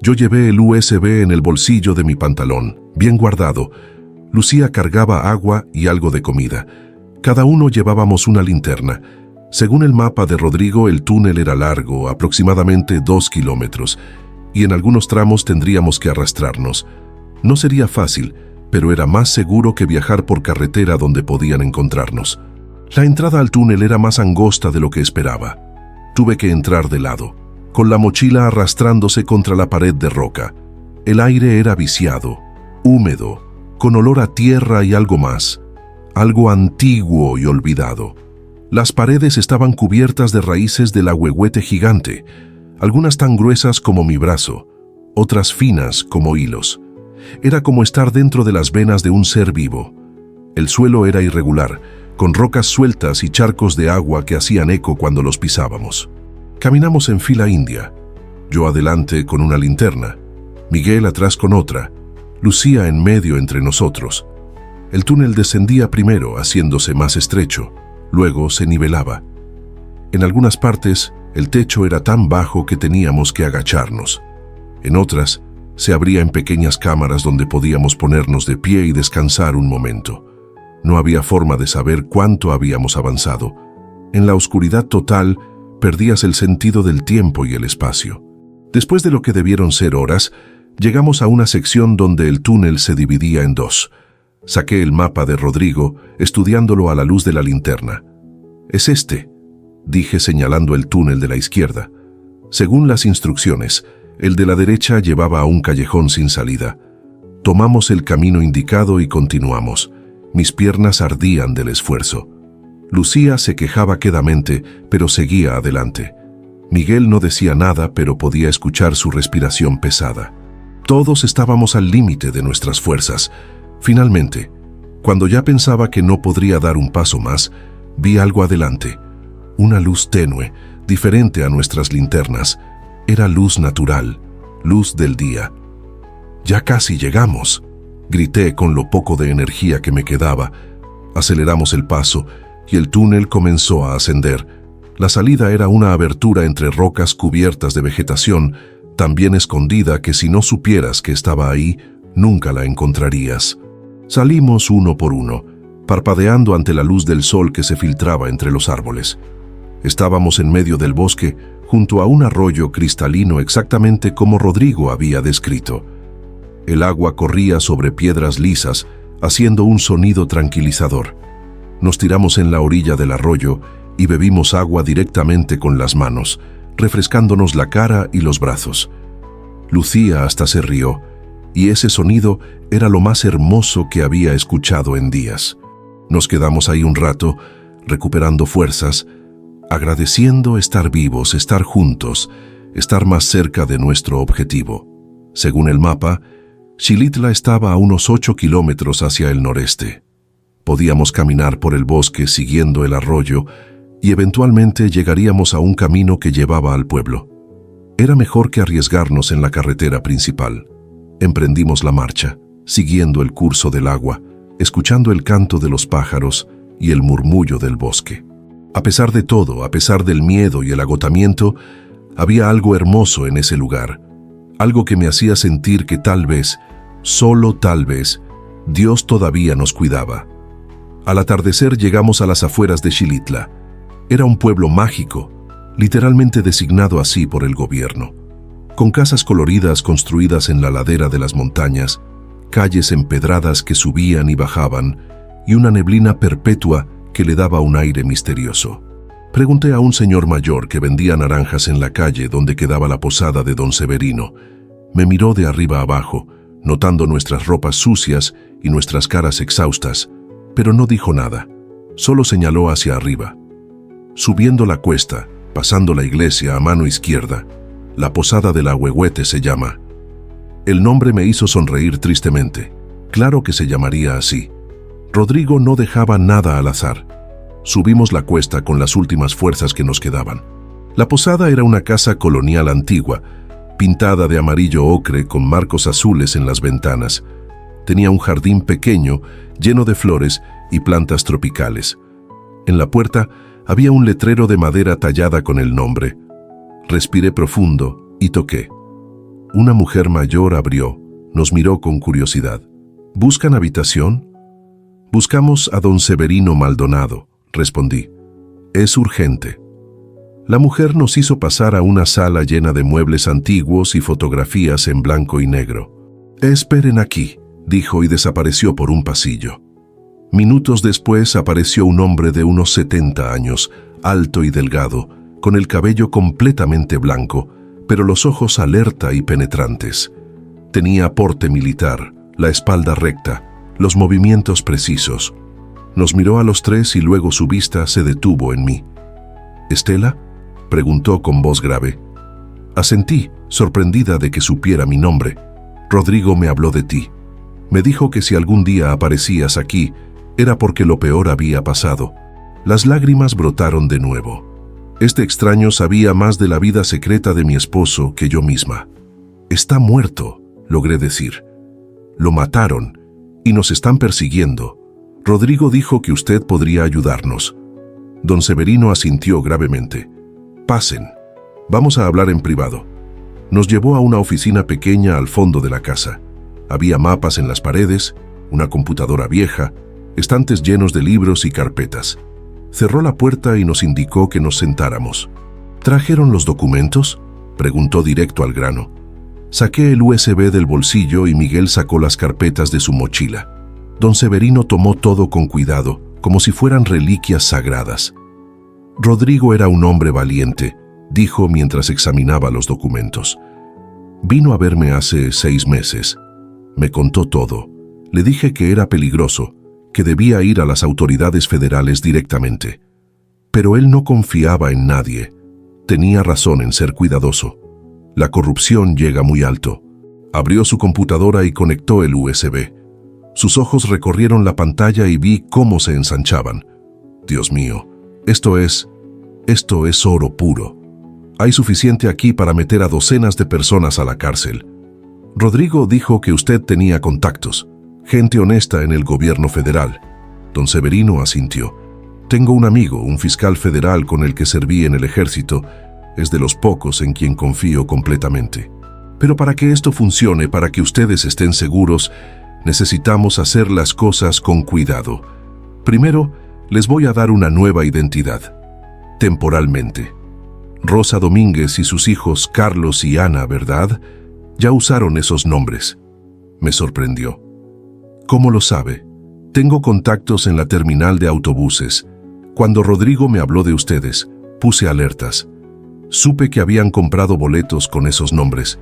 Yo llevé el USB en el bolsillo de mi pantalón, bien guardado. Lucía cargaba agua y algo de comida. Cada uno llevábamos una linterna. Según el mapa de Rodrigo, el túnel era largo, aproximadamente 2 kilómetros, y en algunos tramos tendríamos que arrastrarnos. No sería fácil, pero era más seguro que viajar por carretera donde podían encontrarnos. La entrada al túnel era más angosta de lo que esperaba. Tuve que entrar de lado, con la mochila arrastrándose contra la pared de roca. El aire era viciado, húmedo, con olor a tierra y algo más, algo antiguo y olvidado. Las paredes estaban cubiertas de raíces del ahuehuete gigante, algunas tan gruesas como mi brazo, otras finas como hilos. Era como estar dentro de las venas de un ser vivo. El suelo era irregular, con rocas sueltas y charcos de agua que hacían eco cuando los pisábamos. Caminamos en fila india, yo adelante con una linterna, Miguel atrás con otra, Lucía en medio entre nosotros. El túnel descendía primero, haciéndose más estrecho, luego se nivelaba. En algunas partes, el techo era tan bajo que teníamos que agacharnos. En otras, se abría en pequeñas cámaras donde podíamos ponernos de pie y descansar un momento. No había forma de saber cuánto habíamos avanzado. En la oscuridad total, perdías el sentido del tiempo y el espacio. Después de lo que debieron ser horas, llegamos a una sección donde el túnel se dividía en dos. Saqué el mapa de Rodrigo, estudiándolo a la luz de la linterna. «Es este», dije señalando el túnel de la izquierda. Según las instrucciones, el de la derecha llevaba a un callejón sin salida. Tomamos el camino indicado y continuamos. Mis piernas ardían del esfuerzo. Lucía se quejaba quedamente, pero seguía adelante. Miguel no decía nada, pero podía escuchar su respiración pesada. Todos estábamos al límite de nuestras fuerzas. Finalmente, cuando ya pensaba que no podría dar un paso más, vi algo adelante. Una luz tenue, diferente a nuestras linternas. Era luz natural, luz del día. «Ya casi llegamos», grité con lo poco de energía que me quedaba. Aceleramos el paso y el túnel comenzó a ascender. La salida era una abertura entre rocas cubiertas de vegetación, tan bien escondida que si no supieras que estaba ahí, nunca la encontrarías. Salimos uno por uno, parpadeando ante la luz del sol que se filtraba entre los árboles. Estábamos en medio del bosque, junto a un arroyo cristalino exactamente como Rodrigo había descrito. El agua corría sobre piedras lisas, haciendo un sonido tranquilizador. Nos tiramos en la orilla del arroyo y bebimos agua directamente con las manos, refrescándonos la cara y los brazos. Lucía hasta se rió, y ese sonido era lo más hermoso que había escuchado en días. Nos quedamos ahí un rato, recuperando fuerzas, agradeciendo estar vivos, estar juntos, estar más cerca de nuestro objetivo. Según el mapa, Xilitla estaba a unos 8 kilómetros hacia el noreste. Podíamos caminar por el bosque siguiendo el arroyo y eventualmente llegaríamos a un camino que llevaba al pueblo. Era mejor que arriesgarnos en la carretera principal. Emprendimos la marcha, siguiendo el curso del agua, escuchando el canto de los pájaros y el murmullo del bosque. A pesar de todo, a pesar del miedo y el agotamiento, había algo hermoso en ese lugar, algo que me hacía sentir que tal vez, solo tal vez, Dios todavía nos cuidaba. Al atardecer llegamos a las afueras de Xilitla. Era un pueblo mágico, literalmente designado así por el gobierno, con casas coloridas construidas en la ladera de las montañas, calles empedradas que subían y bajaban, y una neblina perpetua que le daba un aire misterioso. Pregunté a un señor mayor que vendía naranjas en la calle donde quedaba la posada de don Severino. Me miró de arriba abajo, notando nuestras ropas sucias y nuestras caras exhaustas, pero no dijo nada, solo señaló hacia arriba. Subiendo la cuesta, pasando la iglesia a mano izquierda, la posada del Ahuehuete se llama. El nombre me hizo sonreír tristemente. Claro que se llamaría así. Rodrigo no dejaba nada al azar. Subimos la cuesta con las últimas fuerzas que nos quedaban. La posada era una casa colonial antigua, pintada de amarillo ocre con marcos azules en las ventanas. Tenía un jardín pequeño, lleno de flores y plantas tropicales. En la puerta había un letrero de madera tallada con el nombre. Respiré profundo y toqué. Una mujer mayor abrió, nos miró con curiosidad. ¿Buscan habitación? Buscamos a don Severino Maldonado, respondí. Es urgente. La mujer nos hizo pasar a una sala llena de muebles antiguos y fotografías en blanco y negro. Esperen aquí, dijo y desapareció por un pasillo. Minutos después apareció un hombre de unos 70 años, alto y delgado, con el cabello completamente blanco, pero los ojos alerta y penetrantes. Tenía porte militar, la espalda recta, los movimientos precisos. Nos miró a los tres y luego su vista se detuvo en mí. ¿Estela?, preguntó con voz grave. Asentí, sorprendida de que supiera mi nombre. Rodrigo me habló de ti. Me dijo que si algún día aparecías aquí, era porque lo peor había pasado. Las lágrimas brotaron de nuevo. Este extraño sabía más de la vida secreta de mi esposo que yo misma. Está muerto, logré decir. Lo mataron y nos están persiguiendo. Rodrigo dijo que usted podría ayudarnos. Don Severino asintió gravemente. Pasen. Vamos a hablar en privado. Nos llevó a una oficina pequeña al fondo de la casa. Había mapas en las paredes, una computadora vieja, estantes llenos de libros y carpetas. Cerró la puerta y nos indicó que nos sentáramos. ¿Trajeron los documentos?, preguntó directo al grano. Saqué el USB del bolsillo y Miguel sacó las carpetas de su mochila. Don Severino tomó todo con cuidado, como si fueran reliquias sagradas. Rodrigo era un hombre valiente, dijo mientras examinaba los documentos. Vino a verme hace 6 meses. Me contó todo. Le dije que era peligroso, que debía ir a las autoridades federales directamente. Pero él no confiaba en nadie. Tenía razón en ser cuidadoso. La corrupción llega muy alto. Abrió su computadora y conectó el USB. Sus ojos recorrieron la pantalla y vi cómo se ensanchaban. Dios mío, esto es oro puro. Hay suficiente aquí para meter a docenas de personas a la cárcel. Rodrigo dijo que usted tenía contactos, gente honesta en el gobierno federal. Don Severino asintió. Tengo un amigo, un fiscal federal con el que serví en el ejército. Es de los pocos en quien confío completamente. Pero para que esto funcione, para que ustedes estén seguros, necesitamos hacer las cosas con cuidado. Primero, les voy a dar una nueva identidad. Temporalmente. Rosa Domínguez y sus hijos Carlos y Ana, ¿verdad? Ya usaron esos nombres. Me sorprendió. ¿Cómo lo sabe? Tengo contactos en la terminal de autobuses. Cuando Rodrigo me habló de ustedes, puse alertas. Supe que habían comprado boletos con esos nombres.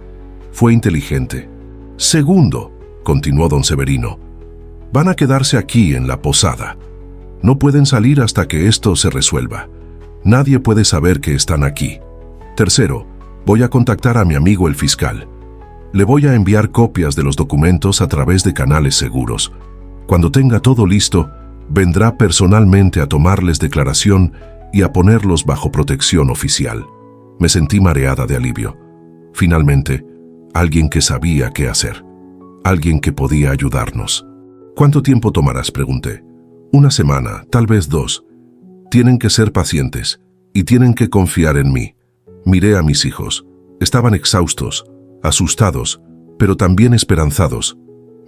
Fue inteligente. Segundo, continuó don Severino, van a quedarse aquí en la posada. No pueden salir hasta que esto se resuelva. Nadie puede saber que están aquí. Tercero, voy a contactar a mi amigo el fiscal. Le voy a enviar copias de los documentos a través de canales seguros. Cuando tenga todo listo, vendrá personalmente a tomarles declaración y a ponerlos bajo protección oficial. Me sentí mareada de alivio. Finalmente, alguien que sabía qué hacer. Alguien que podía ayudarnos. ¿Cuánto tiempo tomarás?, pregunté. 1 semana, tal vez 2. Tienen que ser pacientes y tienen que confiar en mí. Miré a mis hijos. Estaban exhaustos, asustados, pero también esperanzados.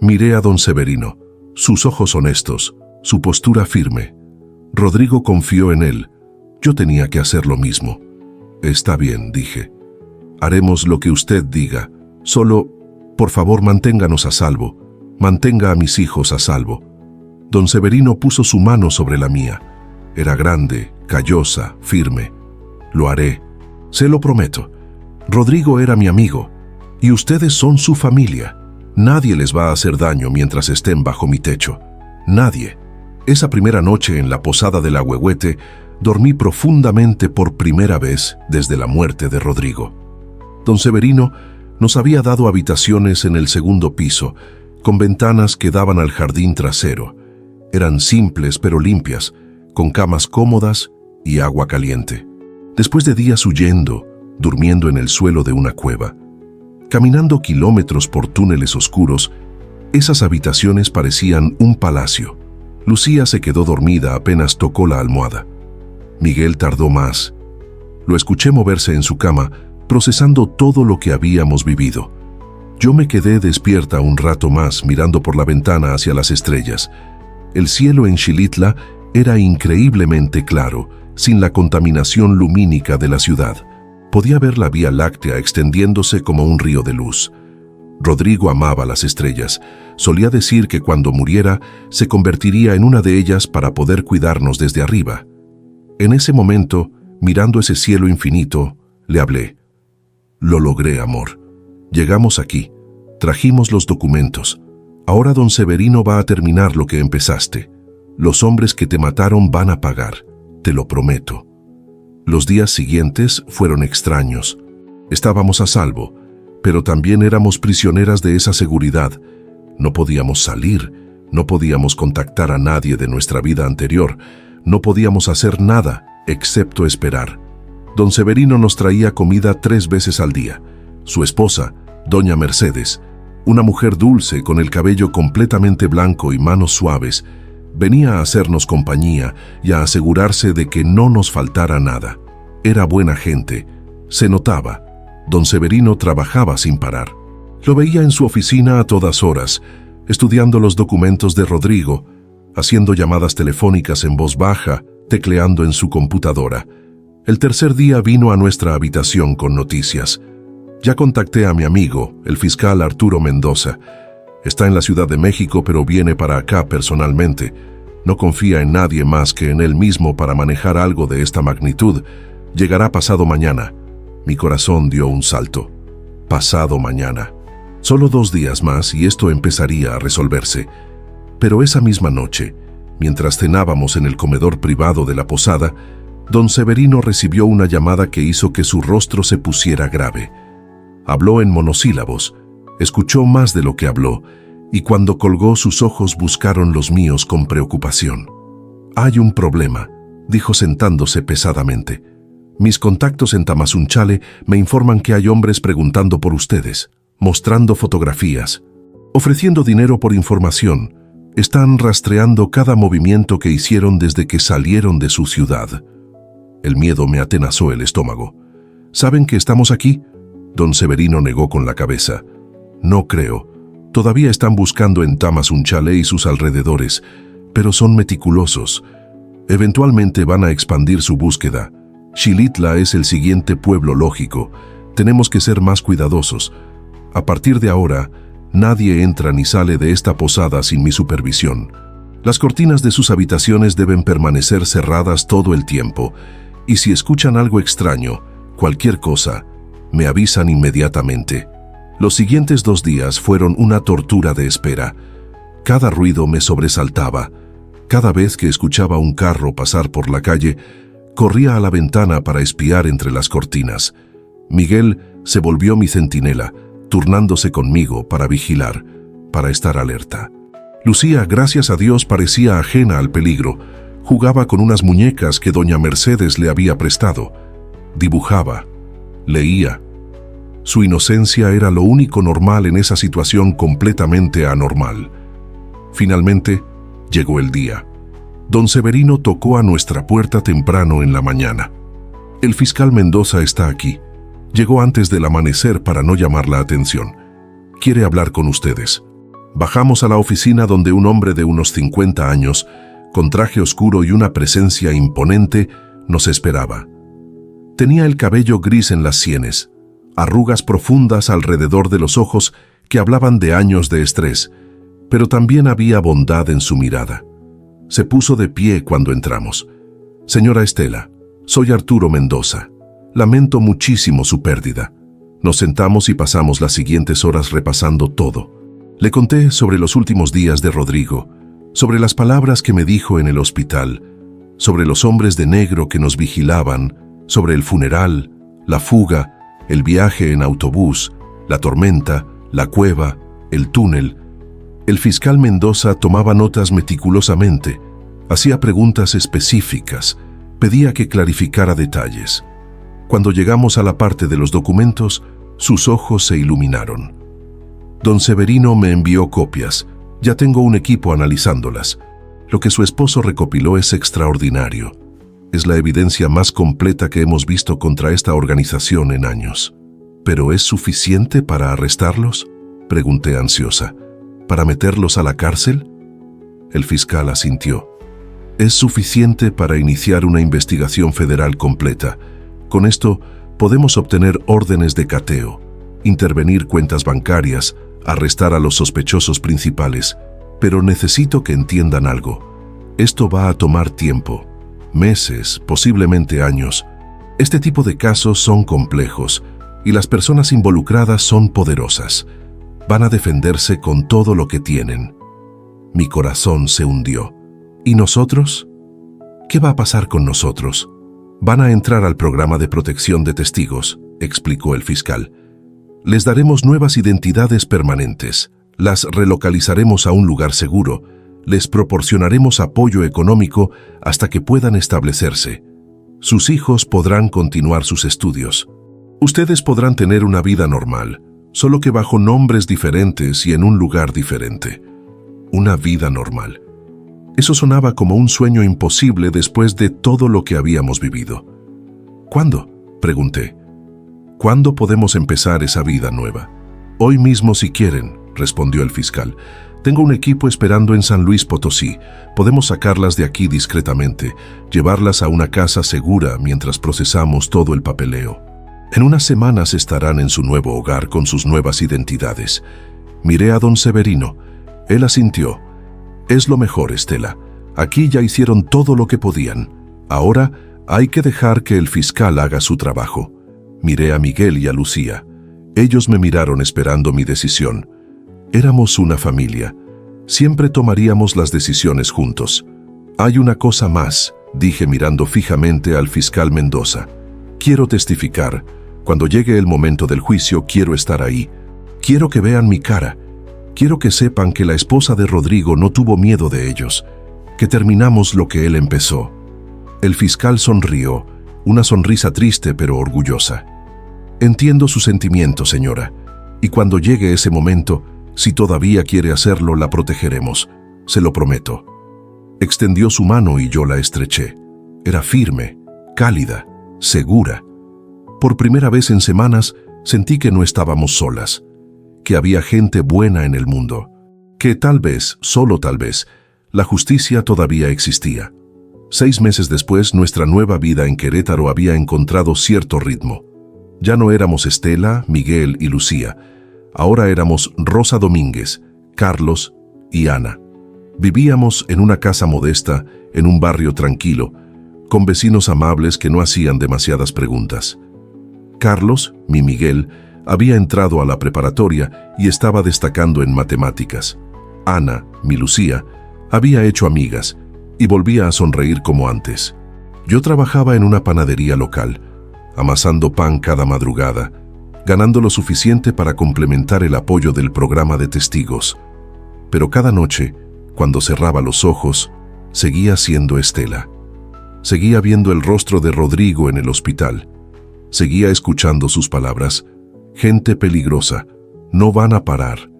Miré a don Severino, sus ojos honestos, su postura firme. Rodrigo confió en él. Yo tenía que hacer lo mismo. Está bien, dije. Haremos lo que usted diga. Solo, por favor, manténganos a salvo. Mantenga a mis hijos a salvo. Don Severino puso su mano sobre la mía. Era grande, callosa, firme. Lo haré. Se lo prometo. Rodrigo era mi amigo. Y ustedes son su familia. Nadie les va a hacer daño mientras estén bajo mi techo. Nadie. Esa primera noche en la posada del Ahuehuete, dormí profundamente por primera vez desde la muerte de Rodrigo. Don Severino nos había dado habitaciones en el 2º piso, con ventanas que daban al jardín trasero. Eran simples pero limpias, con camas cómodas y agua caliente. Después de días huyendo, durmiendo en el suelo de una cueva, caminando kilómetros por túneles oscuros, esas habitaciones parecían un palacio. Lucía se quedó dormida apenas tocó la almohada. Miguel tardó más. Lo escuché moverse en su cama, procesando todo lo que habíamos vivido. Yo me quedé despierta un rato más mirando por la ventana hacia las estrellas. El cielo en Xilitla era increíblemente claro, sin la contaminación lumínica de la ciudad. Podía ver la Vía Láctea extendiéndose como un río de luz. Rodrigo amaba las estrellas. Solía decir que cuando muriera se convertiría en una de ellas para poder cuidarnos desde arriba. En ese momento, mirando ese cielo infinito, le hablé. Lo logré, amor. Llegamos aquí. Trajimos los documentos. Ahora don Severino va a terminar lo que empezaste. Los hombres que te mataron van a pagar. Te lo prometo. Los días siguientes fueron extraños. Estábamos a salvo, pero también éramos prisioneras de esa seguridad. No podíamos salir, no podíamos contactar a nadie de nuestra vida anterior, no podíamos hacer nada excepto esperar. Don Severino nos traía comida 3 veces al día. Su esposa, doña Mercedes, una mujer dulce con el cabello completamente blanco y manos suaves, venía a hacernos compañía y a asegurarse de que no nos faltara nada. Era buena gente, se notaba. Don Severino trabajaba sin parar. Lo veía en su oficina a todas horas, estudiando los documentos de Rodrigo, haciendo llamadas telefónicas en voz baja, tecleando en su computadora. El tercer día vino a nuestra habitación con noticias. Ya contacté a mi amigo, el fiscal Arturo Mendoza. Está en la Ciudad de México, pero viene para acá personalmente. No confía en nadie más que en él mismo para manejar algo de esta magnitud. Llegará pasado mañana. Mi corazón dio un salto. Pasado mañana. Solo 2 días más y esto empezaría a resolverse. Pero esa misma noche, mientras cenábamos en el comedor privado de la posada, don Severino recibió una llamada que hizo que su rostro se pusiera grave. Habló en monosílabos, escuchó más de lo que habló, y cuando colgó sus ojos buscaron los míos con preocupación. «Hay un problema», dijo sentándose pesadamente. «Mis contactos en Tamazunchale me informan que hay hombres preguntando por ustedes, mostrando fotografías, ofreciendo dinero por información. Están rastreando cada movimiento que hicieron desde que salieron de su ciudad». El miedo me atenazó el estómago. «¿Saben que estamos aquí?». Don Severino negó con la cabeza. «No creo. Todavía están buscando en Tamazunchale y sus alrededores, pero son meticulosos. Eventualmente van a expandir su búsqueda. Xilitla es el siguiente pueblo lógico. Tenemos que ser más cuidadosos. A partir de ahora, nadie entra ni sale de esta posada sin mi supervisión. Las cortinas de sus habitaciones deben permanecer cerradas todo el tiempo, y si escuchan algo extraño, cualquier cosa, me avisan inmediatamente». Los siguientes 2 días fueron una tortura de espera. Cada ruido me sobresaltaba. Cada vez que escuchaba un carro pasar por la calle, corría a la ventana para espiar entre las cortinas. Miguel se volvió mi centinela, turnándose conmigo para vigilar, para estar alerta. Lucía, gracias a Dios, parecía ajena al peligro. Jugaba con unas muñecas que doña Mercedes le había prestado. Dibujaba, leía. Su inocencia era lo único normal en esa situación completamente anormal. Finalmente, llegó el día. Don Severino tocó a nuestra puerta temprano en la mañana. «El fiscal Mendoza está aquí. Llegó antes del amanecer para no llamar la atención. Quiere hablar con ustedes». Bajamos a la oficina donde un hombre de unos 50 años, con traje oscuro y una presencia imponente, nos esperaba. Tenía el cabello gris en las sienes, arrugas profundas alrededor de los ojos que hablaban de años de estrés, pero también había bondad en su mirada. Se puso de pie cuando entramos. «Señora Estela, soy Arturo Mendoza. Lamento muchísimo su pérdida». Nos sentamos y pasamos las siguientes horas repasando todo. Le conté sobre los últimos días de Rodrigo, sobre las palabras que me dijo en el hospital, sobre los hombres de negro que nos vigilaban, sobre el funeral, la fuga, el viaje en autobús, la tormenta, la cueva, el túnel. El fiscal Mendoza tomaba notas meticulosamente, hacía preguntas específicas, pedía que clarificara detalles. Cuando llegamos a la parte de los documentos, sus ojos se iluminaron. Don Severino me envió copias. Ya tengo un equipo analizándolas. Lo que su esposo recopiló es extraordinario. Es la evidencia más completa que hemos visto contra esta organización en años. ¿Pero es suficiente para arrestarlos?, pregunté ansiosa. ¿Para meterlos a la cárcel? El fiscal asintió. Es suficiente para iniciar una investigación federal completa. Con esto podemos obtener órdenes de cateo, intervenir cuentas bancarias, arrestar a los sospechosos principales. Pero necesito que entiendan algo. Esto va a tomar tiempo. Meses, posiblemente años. Este tipo de casos son complejos y las personas involucradas son poderosas. Van a defenderse con todo lo que tienen. Mi corazón se hundió. ¿Y nosotros? ¿Qué va a pasar con nosotros? Van a entrar al programa de protección de testigos, explicó el fiscal. Les daremos nuevas identidades permanentes, las relocalizaremos a un lugar seguro, les proporcionaremos apoyo económico hasta que puedan establecerse. Sus hijos podrán continuar sus estudios. Ustedes podrán tener una vida normal, solo que bajo nombres diferentes y en un lugar diferente. Una vida normal. Eso sonaba como un sueño imposible después de todo lo que habíamos vivido. ¿Cuándo?, pregunté. ¿Cuándo podemos empezar esa vida nueva? Hoy mismo si quieren, respondió el fiscal. Tengo un equipo esperando en San Luis Potosí. Podemos sacarlas de aquí discretamente, llevarlas a una casa segura mientras procesamos todo el papeleo. En unas semanas estarán en su nuevo hogar con sus nuevas identidades. Miré a don Severino. Él asintió. Es lo mejor, Estela. Aquí ya hicieron todo lo que podían. Ahora hay que dejar que el fiscal haga su trabajo. Miré a Miguel y a Lucía. Ellos me miraron esperando mi decisión. Éramos una familia. Siempre tomaríamos las decisiones juntos. Hay una cosa más, dije mirando fijamente al fiscal Mendoza. Quiero testificar. Cuando llegue el momento del juicio, quiero estar ahí. Quiero que vean mi cara. Quiero que sepan que la esposa de Rodrigo no tuvo miedo de ellos, que terminamos lo que él empezó. El fiscal sonrió, una sonrisa triste pero orgullosa. Entiendo su sentimiento, señora, y cuando llegue ese momento, si todavía quiere hacerlo, la protegeremos, se lo prometo. Extendió su mano y yo la estreché. Era firme, cálida, segura. Por primera vez en semanas sentí que no estábamos solas, que había gente buena en el mundo, que tal vez, solo tal vez, la justicia todavía existía. 6 meses después, nuestra nueva vida en Querétaro había encontrado cierto ritmo. Ya no éramos Estela, Miguel y Lucía. Ahora éramos Rosa Domínguez, Carlos y Ana. Vivíamos en una casa modesta, en un barrio tranquilo, con vecinos amables que no hacían demasiadas preguntas. Carlos, mi Miguel, había entrado a la preparatoria y estaba destacando en matemáticas. Ana, mi Lucía, había hecho amigas y volvía a sonreír como antes. Yo trabajaba en una panadería local, amasando pan cada madrugada, ganando lo suficiente para complementar el apoyo del programa de testigos. Pero cada noche, cuando cerraba los ojos, seguía siendo Estela. Seguía viendo el rostro de Rodrigo en el hospital. Seguía escuchando sus palabras: gente peligrosa, no van a parar.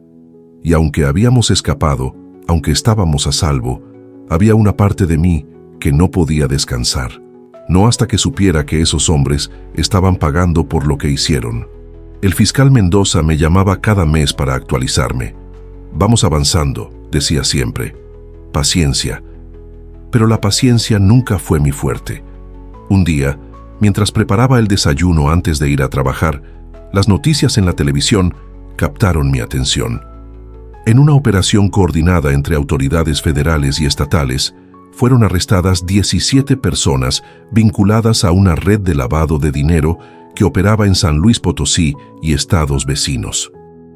Y aunque habíamos escapado, aunque estábamos a salvo, había una parte de mí que no podía descansar. No hasta que supiera que esos hombres estaban pagando por lo que hicieron. El fiscal Mendoza me llamaba cada mes para actualizarme. Vamos avanzando, decía siempre. Paciencia. Pero la paciencia nunca fue mi fuerte. Un día, mientras preparaba el desayuno antes de ir a trabajar, las noticias en la televisión captaron mi atención. En una operación coordinada entre autoridades federales y estatales, fueron arrestadas 17 personas vinculadas a una red de lavado de dinero que operaba en San Luis Potosí y estados vecinos.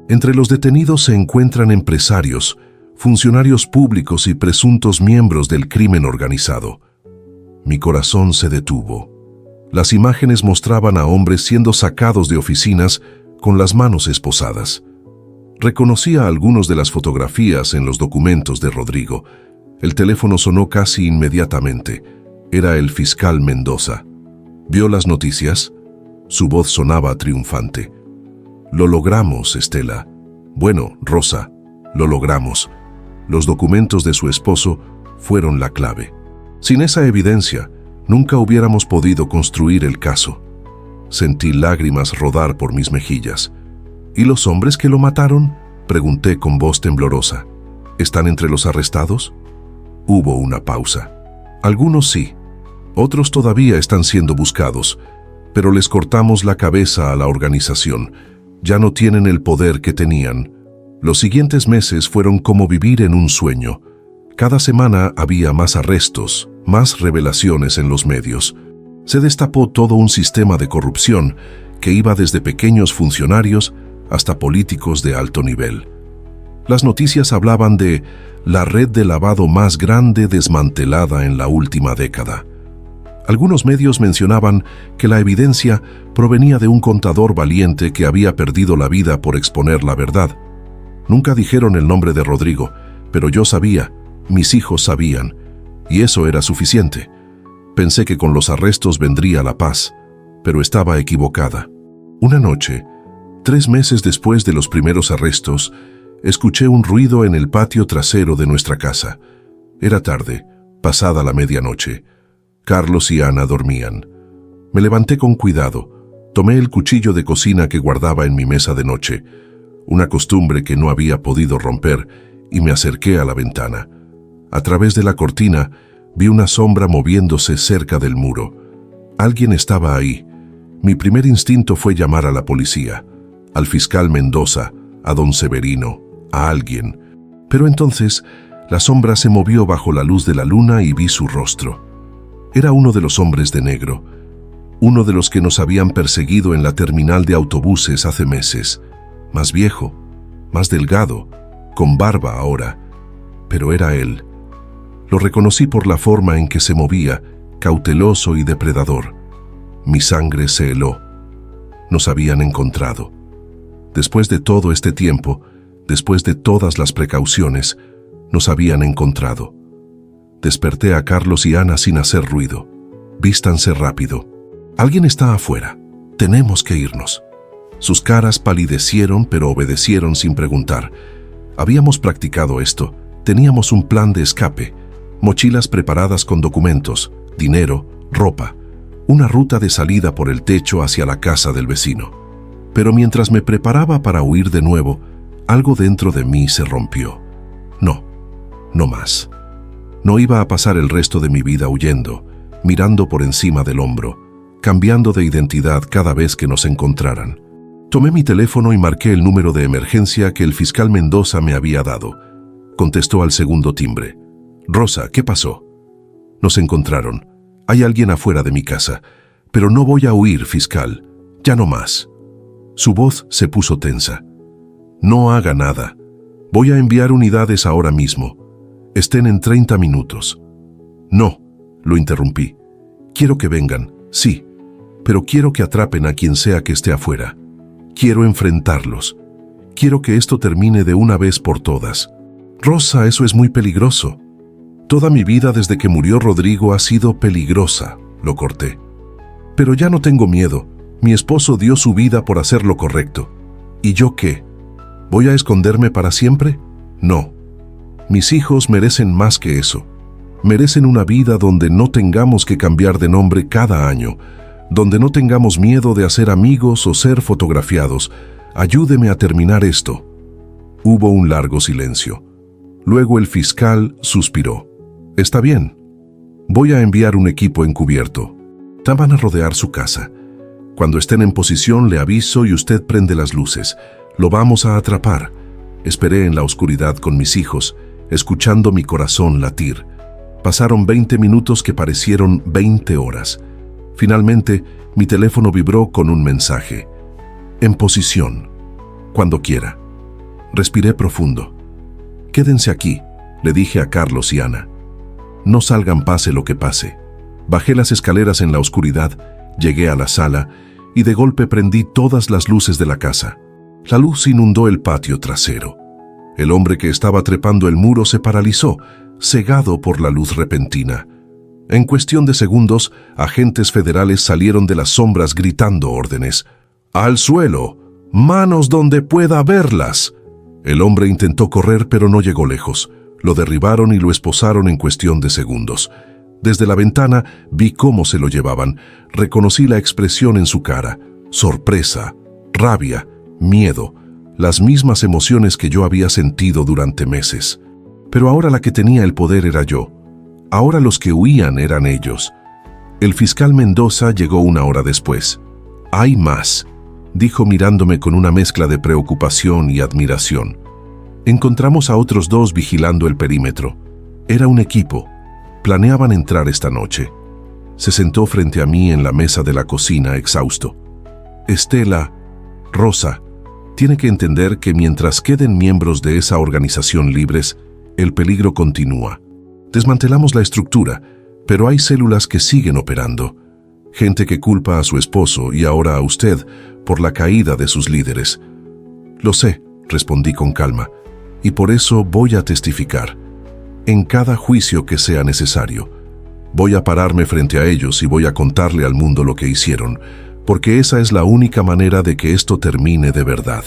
Entre los detenidos se encuentran empresarios, funcionarios públicos y presuntos miembros del crimen organizado. Mi corazón se detuvo. Las imágenes mostraban a hombres siendo sacados de oficinas con las manos esposadas. Reconocí a algunos de las fotografías en los documentos de Rodrigo. El teléfono sonó casi inmediatamente. Era el fiscal Mendoza. ¿Vio las noticias? Su voz sonaba triunfante. Lo logramos, Estela. Bueno, Rosa, lo logramos. Los documentos de su esposo fueron la clave. Sin esa evidencia, nunca hubiéramos podido construir el caso. Sentí lágrimas rodar por mis mejillas. ¿Y los hombres que lo mataron?, pregunté con voz temblorosa. ¿Están entre los arrestados? Hubo una pausa. Algunos sí, otros todavía están siendo buscados, pero les cortamos la cabeza a la organización. Ya no tienen el poder que tenían. Los siguientes meses fueron como vivir en un sueño. Cada semana había más arrestos, más revelaciones en los medios. Se destapó todo un sistema de corrupción que iba desde pequeños funcionarios hasta políticos de alto nivel. Las noticias hablaban de la red de lavado más grande desmantelada en la última década. Algunos medios mencionaban que la evidencia provenía de un contador valiente que había perdido la vida por exponer la verdad. Nunca dijeron el nombre de Rodrigo, pero yo sabía, mis hijos sabían, y eso era suficiente. Pensé que con los arrestos vendría la paz, pero estaba equivocada. Una noche, 3 meses después de los primeros arrestos, escuché un ruido en el patio trasero de nuestra casa. Era tarde, pasada la medianoche. Carlos y Ana dormían. Me levanté con cuidado, tomé el cuchillo de cocina que guardaba en mi mesa de noche, una costumbre que no había podido romper, y me acerqué a la ventana. A través de la cortina vi una sombra moviéndose cerca del muro. Alguien estaba ahí. Mi primer instinto fue llamar a la policía, al fiscal Mendoza, a don Severino, a alguien. Pero entonces la sombra se movió bajo la luz de la luna y vi su rostro. Era uno de los hombres de negro, uno de los que nos habían perseguido en la terminal de autobuses hace meses, más viejo, más delgado, con barba ahora, pero era él. Lo reconocí por la forma en que se movía, cauteloso y depredador. Mi sangre se heló. Nos habían encontrado. Después de todo este tiempo, después de todas las precauciones, nos habían encontrado. Desperté a Carlos y Ana sin hacer ruido. Vístanse rápido. Alguien está afuera. Tenemos que irnos. Sus caras palidecieron, pero obedecieron sin preguntar. Habíamos practicado esto. Teníamos un plan de escape. Mochilas preparadas con documentos, dinero, ropa. Una ruta de salida por el techo hacia la casa del vecino. Pero mientras me preparaba para huir de nuevo, algo dentro de mí se rompió. No más. No iba a pasar el resto de mi vida huyendo, mirando por encima del hombro, cambiando de identidad cada vez que nos encontraran. Tomé mi teléfono y marqué el número de emergencia que el fiscal Mendoza me había dado. Contestó al segundo timbre. Rosa, ¿qué pasó? Nos encontraron. Hay alguien afuera de mi casa. Pero no voy a huir, fiscal. Ya no más. Su voz se puso tensa. No haga nada. Voy a enviar unidades ahora mismo. Estén en 30 minutos. No, lo interrumpí. Quiero que vengan, sí, pero quiero que atrapen a quien sea que esté afuera. Quiero enfrentarlos. Quiero que esto termine de una vez por todas. Rosa, eso es muy peligroso. Toda mi vida desde que murió Rodrigo ha sido peligrosa, lo corté. Pero ya no tengo miedo. Mi esposo dio su vida por hacer lo correcto. ¿Y yo qué? ¿Voy a esconderme para siempre? No. Mis hijos merecen más que eso. Merecen una vida donde no tengamos que cambiar de nombre cada año, donde no tengamos miedo de hacer amigos o ser fotografiados. Ayúdeme a terminar esto. Hubo un largo silencio. Luego el fiscal suspiró. Está bien. Voy a enviar un equipo encubierto. Van a rodear su casa. Cuando estén en posición le aviso y usted prende las luces. Lo vamos a atrapar. Esperé en la oscuridad con mis hijos, escuchando mi corazón latir. Pasaron 20 minutos que parecieron 20 horas. Finalmente, mi teléfono vibró con un mensaje. En posición. Cuando quiera. Respiré profundo. Quédense aquí, le dije a Carlos y Ana. No salgan pase lo que pase. Bajé las escaleras en la oscuridad, llegué a la sala y de golpe prendí todas las luces de la casa. La luz inundó el patio trasero. El hombre que estaba trepando el muro se paralizó, cegado por la luz repentina. En cuestión de segundos, agentes federales salieron de las sombras gritando órdenes. ¡Al suelo! ¡Manos donde pueda verlas! El hombre intentó correr, pero no llegó lejos. Lo derribaron y lo esposaron en cuestión de segundos. Desde la ventana vi cómo se lo llevaban. Reconocí la expresión en su cara. Sorpresa, rabia, miedo. Las mismas emociones que yo había sentido durante meses. Pero ahora la que tenía el poder era yo. Ahora los que huían eran ellos. El fiscal Mendoza llegó una hora después. «Hay más», dijo mirándome con una mezcla de preocupación y admiración. Encontramos a otros dos vigilando el perímetro. Era un equipo. Planeaban entrar esta noche. Se sentó frente a mí en la mesa de la cocina, exhausto. «Estela, Rosa, tiene que entender que mientras queden miembros de esa organización libres, el peligro continúa. Desmantelamos la estructura, pero hay células que siguen operando. Gente que culpa a su esposo y ahora a usted por la caída de sus líderes». «Lo sé», respondí con calma, «y por eso voy a testificar. En cada juicio que sea necesario. Voy a pararme frente a ellos y voy a contarle al mundo lo que hicieron, porque esa es la única manera de que esto termine de verdad.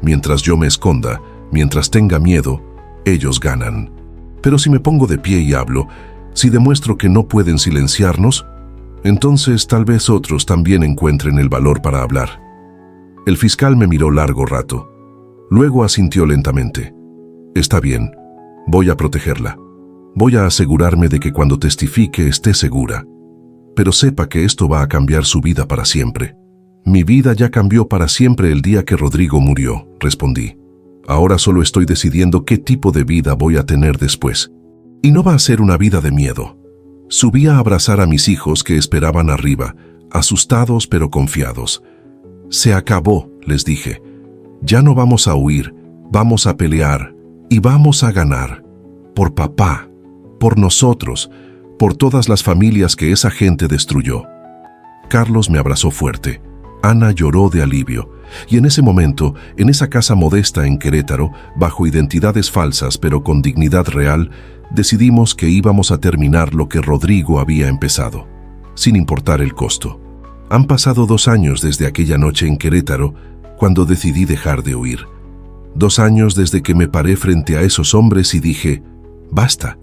Mientras yo me esconda, mientras tenga miedo, ellos ganan. Pero si me pongo de pie y hablo, si demuestro que no pueden silenciarnos, entonces tal vez otros también encuentren el valor para hablar». El fiscal me miró largo rato. Luego asintió lentamente. «Está bien, voy a protegerla. Voy a asegurarme de que cuando testifique esté segura. Pero sepa que esto va a cambiar su vida para siempre». «Mi vida ya cambió para siempre el día que Rodrigo murió», respondí. Ahora solo estoy decidiendo qué tipo de vida voy a tener después. Y no va a ser una vida de miedo. Subí a abrazar a mis hijos que esperaban arriba, asustados pero confiados. Se acabó, les dije. Ya no vamos a huir, vamos a pelear y vamos a ganar. Por papá, por nosotros, por todas las familias que esa gente destruyó. Carlos me abrazó fuerte. Ana lloró de alivio. Y en ese momento, en esa casa modesta en Querétaro, bajo identidades falsas pero con dignidad real, decidimos que íbamos a terminar lo que Rodrigo había empezado, sin importar el costo. Han pasado 2 años desde aquella noche en Querétaro, cuando decidí dejar de huir. 2 años desde que me paré frente a esos hombres y dije, basta.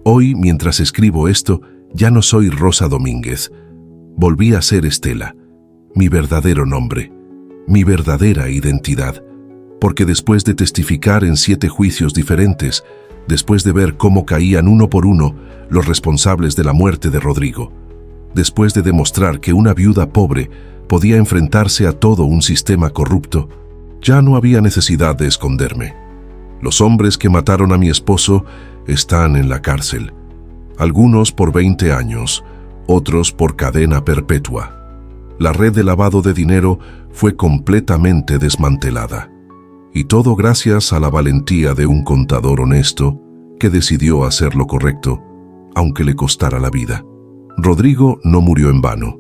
Hoy, mientras escribo esto, ya no soy Rosa Domínguez. Volví a ser Estela, mi verdadero nombre, mi verdadera identidad. Porque después de testificar en 7 juicios diferentes, después de ver cómo caían uno por uno los responsables de la muerte de Rodrigo, después de demostrar que una viuda pobre podía enfrentarse a todo un sistema corrupto, ya no había necesidad de esconderme. Los hombres que mataron a mi esposo están en la cárcel. Algunos por 20 años, otros por cadena perpetua. La red de lavado de dinero fue completamente desmantelada. Y todo gracias a la valentía de un contador honesto que decidió hacer lo correcto, aunque le costara la vida. Rodrigo no murió en vano.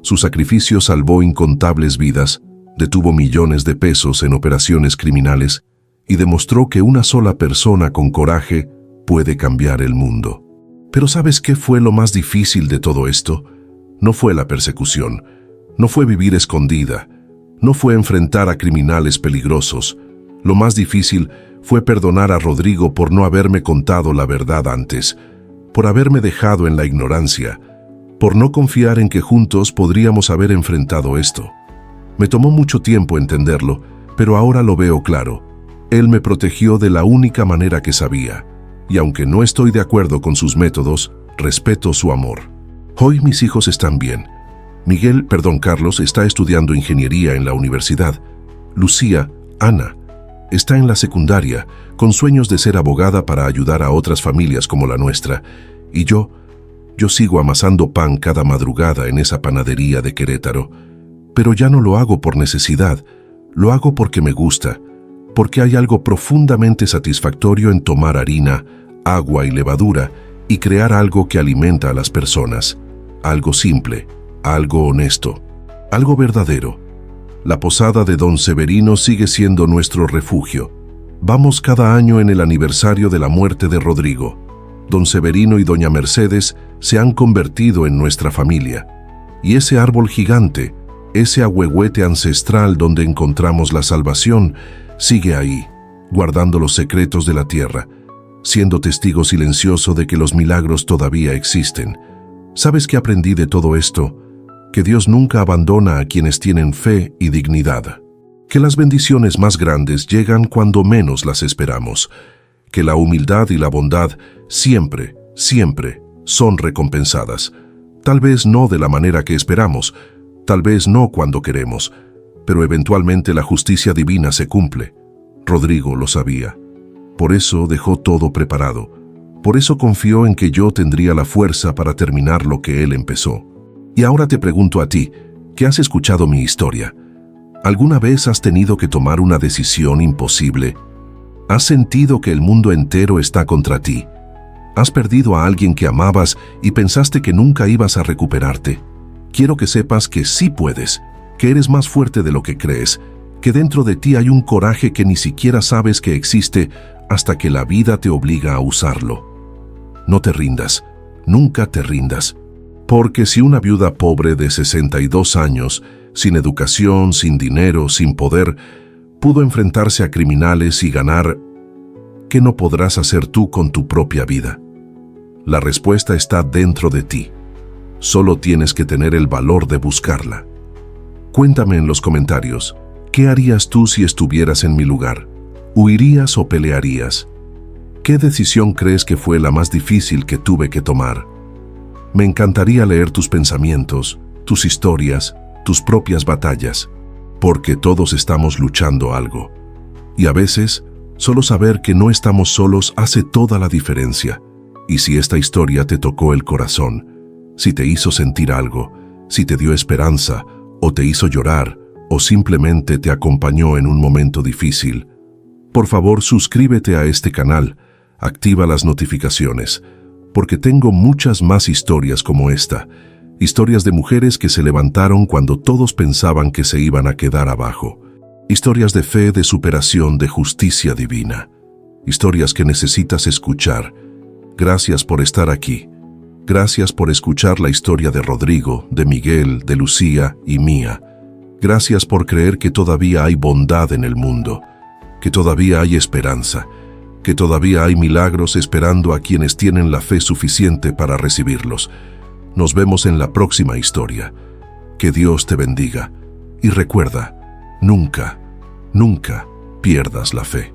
Su sacrificio salvó incontables vidas, detuvo millones de pesos en operaciones criminales y demostró que una sola persona con coraje puede cambiar el mundo. Pero ¿sabes qué fue lo más difícil de todo esto? No fue la persecución, no fue vivir escondida, no fue enfrentar a criminales peligrosos. Lo más difícil fue perdonar a Rodrigo por no haberme contado la verdad antes, por haberme dejado en la ignorancia, por no confiar en que juntos podríamos haber enfrentado esto. Me tomó mucho tiempo entenderlo, pero ahora lo veo claro. Él me protegió de la única manera que sabía, y aunque no estoy de acuerdo con sus métodos, respeto su amor. Hoy mis hijos están bien. Carlos está estudiando ingeniería en la universidad. Lucía, Ana, está en la secundaria, con sueños de ser abogada para ayudar a otras familias como la nuestra. Y yo sigo amasando pan cada madrugada en esa panadería de Querétaro. Pero ya no lo hago por necesidad, lo hago porque me gusta, porque hay algo profundamente satisfactorio en tomar harina, agua y levadura y crear algo que alimenta a las personas. Algo simple, algo honesto, algo verdadero. La posada de Don Severino sigue siendo nuestro refugio. Vamos cada año en el aniversario de la muerte de Rodrigo. Don Severino y Doña Mercedes se han convertido en nuestra familia. Y ese árbol gigante, ese ahuehuete ancestral donde encontramos la salvación, sigue ahí, guardando los secretos de la tierra, siendo testigo silencioso de que los milagros todavía existen. ¿Sabes qué aprendí de todo esto? Que Dios nunca abandona a quienes tienen fe y dignidad. Que las bendiciones más grandes llegan cuando menos las esperamos. Que la humildad y la bondad siempre, siempre son recompensadas. Tal vez no de la manera que esperamos, tal vez no cuando queremos, pero eventualmente la justicia divina se cumple. Rodrigo lo sabía. Por eso dejó todo preparado. Por eso confió en que yo tendría la fuerza para terminar lo que él empezó. Y ahora te pregunto a ti, que has escuchado mi historia, ¿alguna vez has tenido que tomar una decisión imposible? ¿Has sentido que el mundo entero está contra ti? ¿Has perdido a alguien que amabas y pensaste que nunca ibas a recuperarte? Quiero que sepas que sí puedes, que eres más fuerte de lo que crees, que dentro de ti hay un coraje que ni siquiera sabes que existe hasta que la vida te obliga a usarlo. No te rindas, nunca te rindas. Porque si una viuda pobre de 62 años, sin educación, sin dinero, sin poder, pudo enfrentarse a criminales y ganar, ¿qué no podrás hacer tú con tu propia vida? La respuesta está dentro de ti. Solo tienes que tener el valor de buscarla. Cuéntame en los comentarios, ¿qué harías tú si estuvieras en mi lugar? ¿Huirías o pelearías? ¿Qué decisión crees que fue la más difícil que tuve que tomar? Me encantaría leer tus pensamientos, tus historias, tus propias batallas, porque todos estamos luchando algo. Y a veces, Solo saber que no estamos solos hace toda la diferencia. Y si esta historia te tocó el corazón, si te hizo sentir algo, si te dio esperanza, o te hizo llorar, o simplemente te acompañó en un momento difícil, por favor suscríbete a este canal, activa las notificaciones, porque tengo muchas más historias como esta, historias de mujeres que se levantaron cuando todos pensaban que se iban a quedar abajo, historias de fe, de superación, de justicia divina, historias que necesitas escuchar. Gracias por estar aquí. Gracias por escuchar la historia de Rodrigo, de Miguel, de Lucía y mía. Gracias por creer que todavía hay bondad en el mundo, que todavía hay esperanza, que todavía hay milagros esperando a quienes tienen la fe suficiente para recibirlos. Nos vemos en la próxima historia. Que Dios te bendiga. Y recuerda, nunca, nunca pierdas la fe.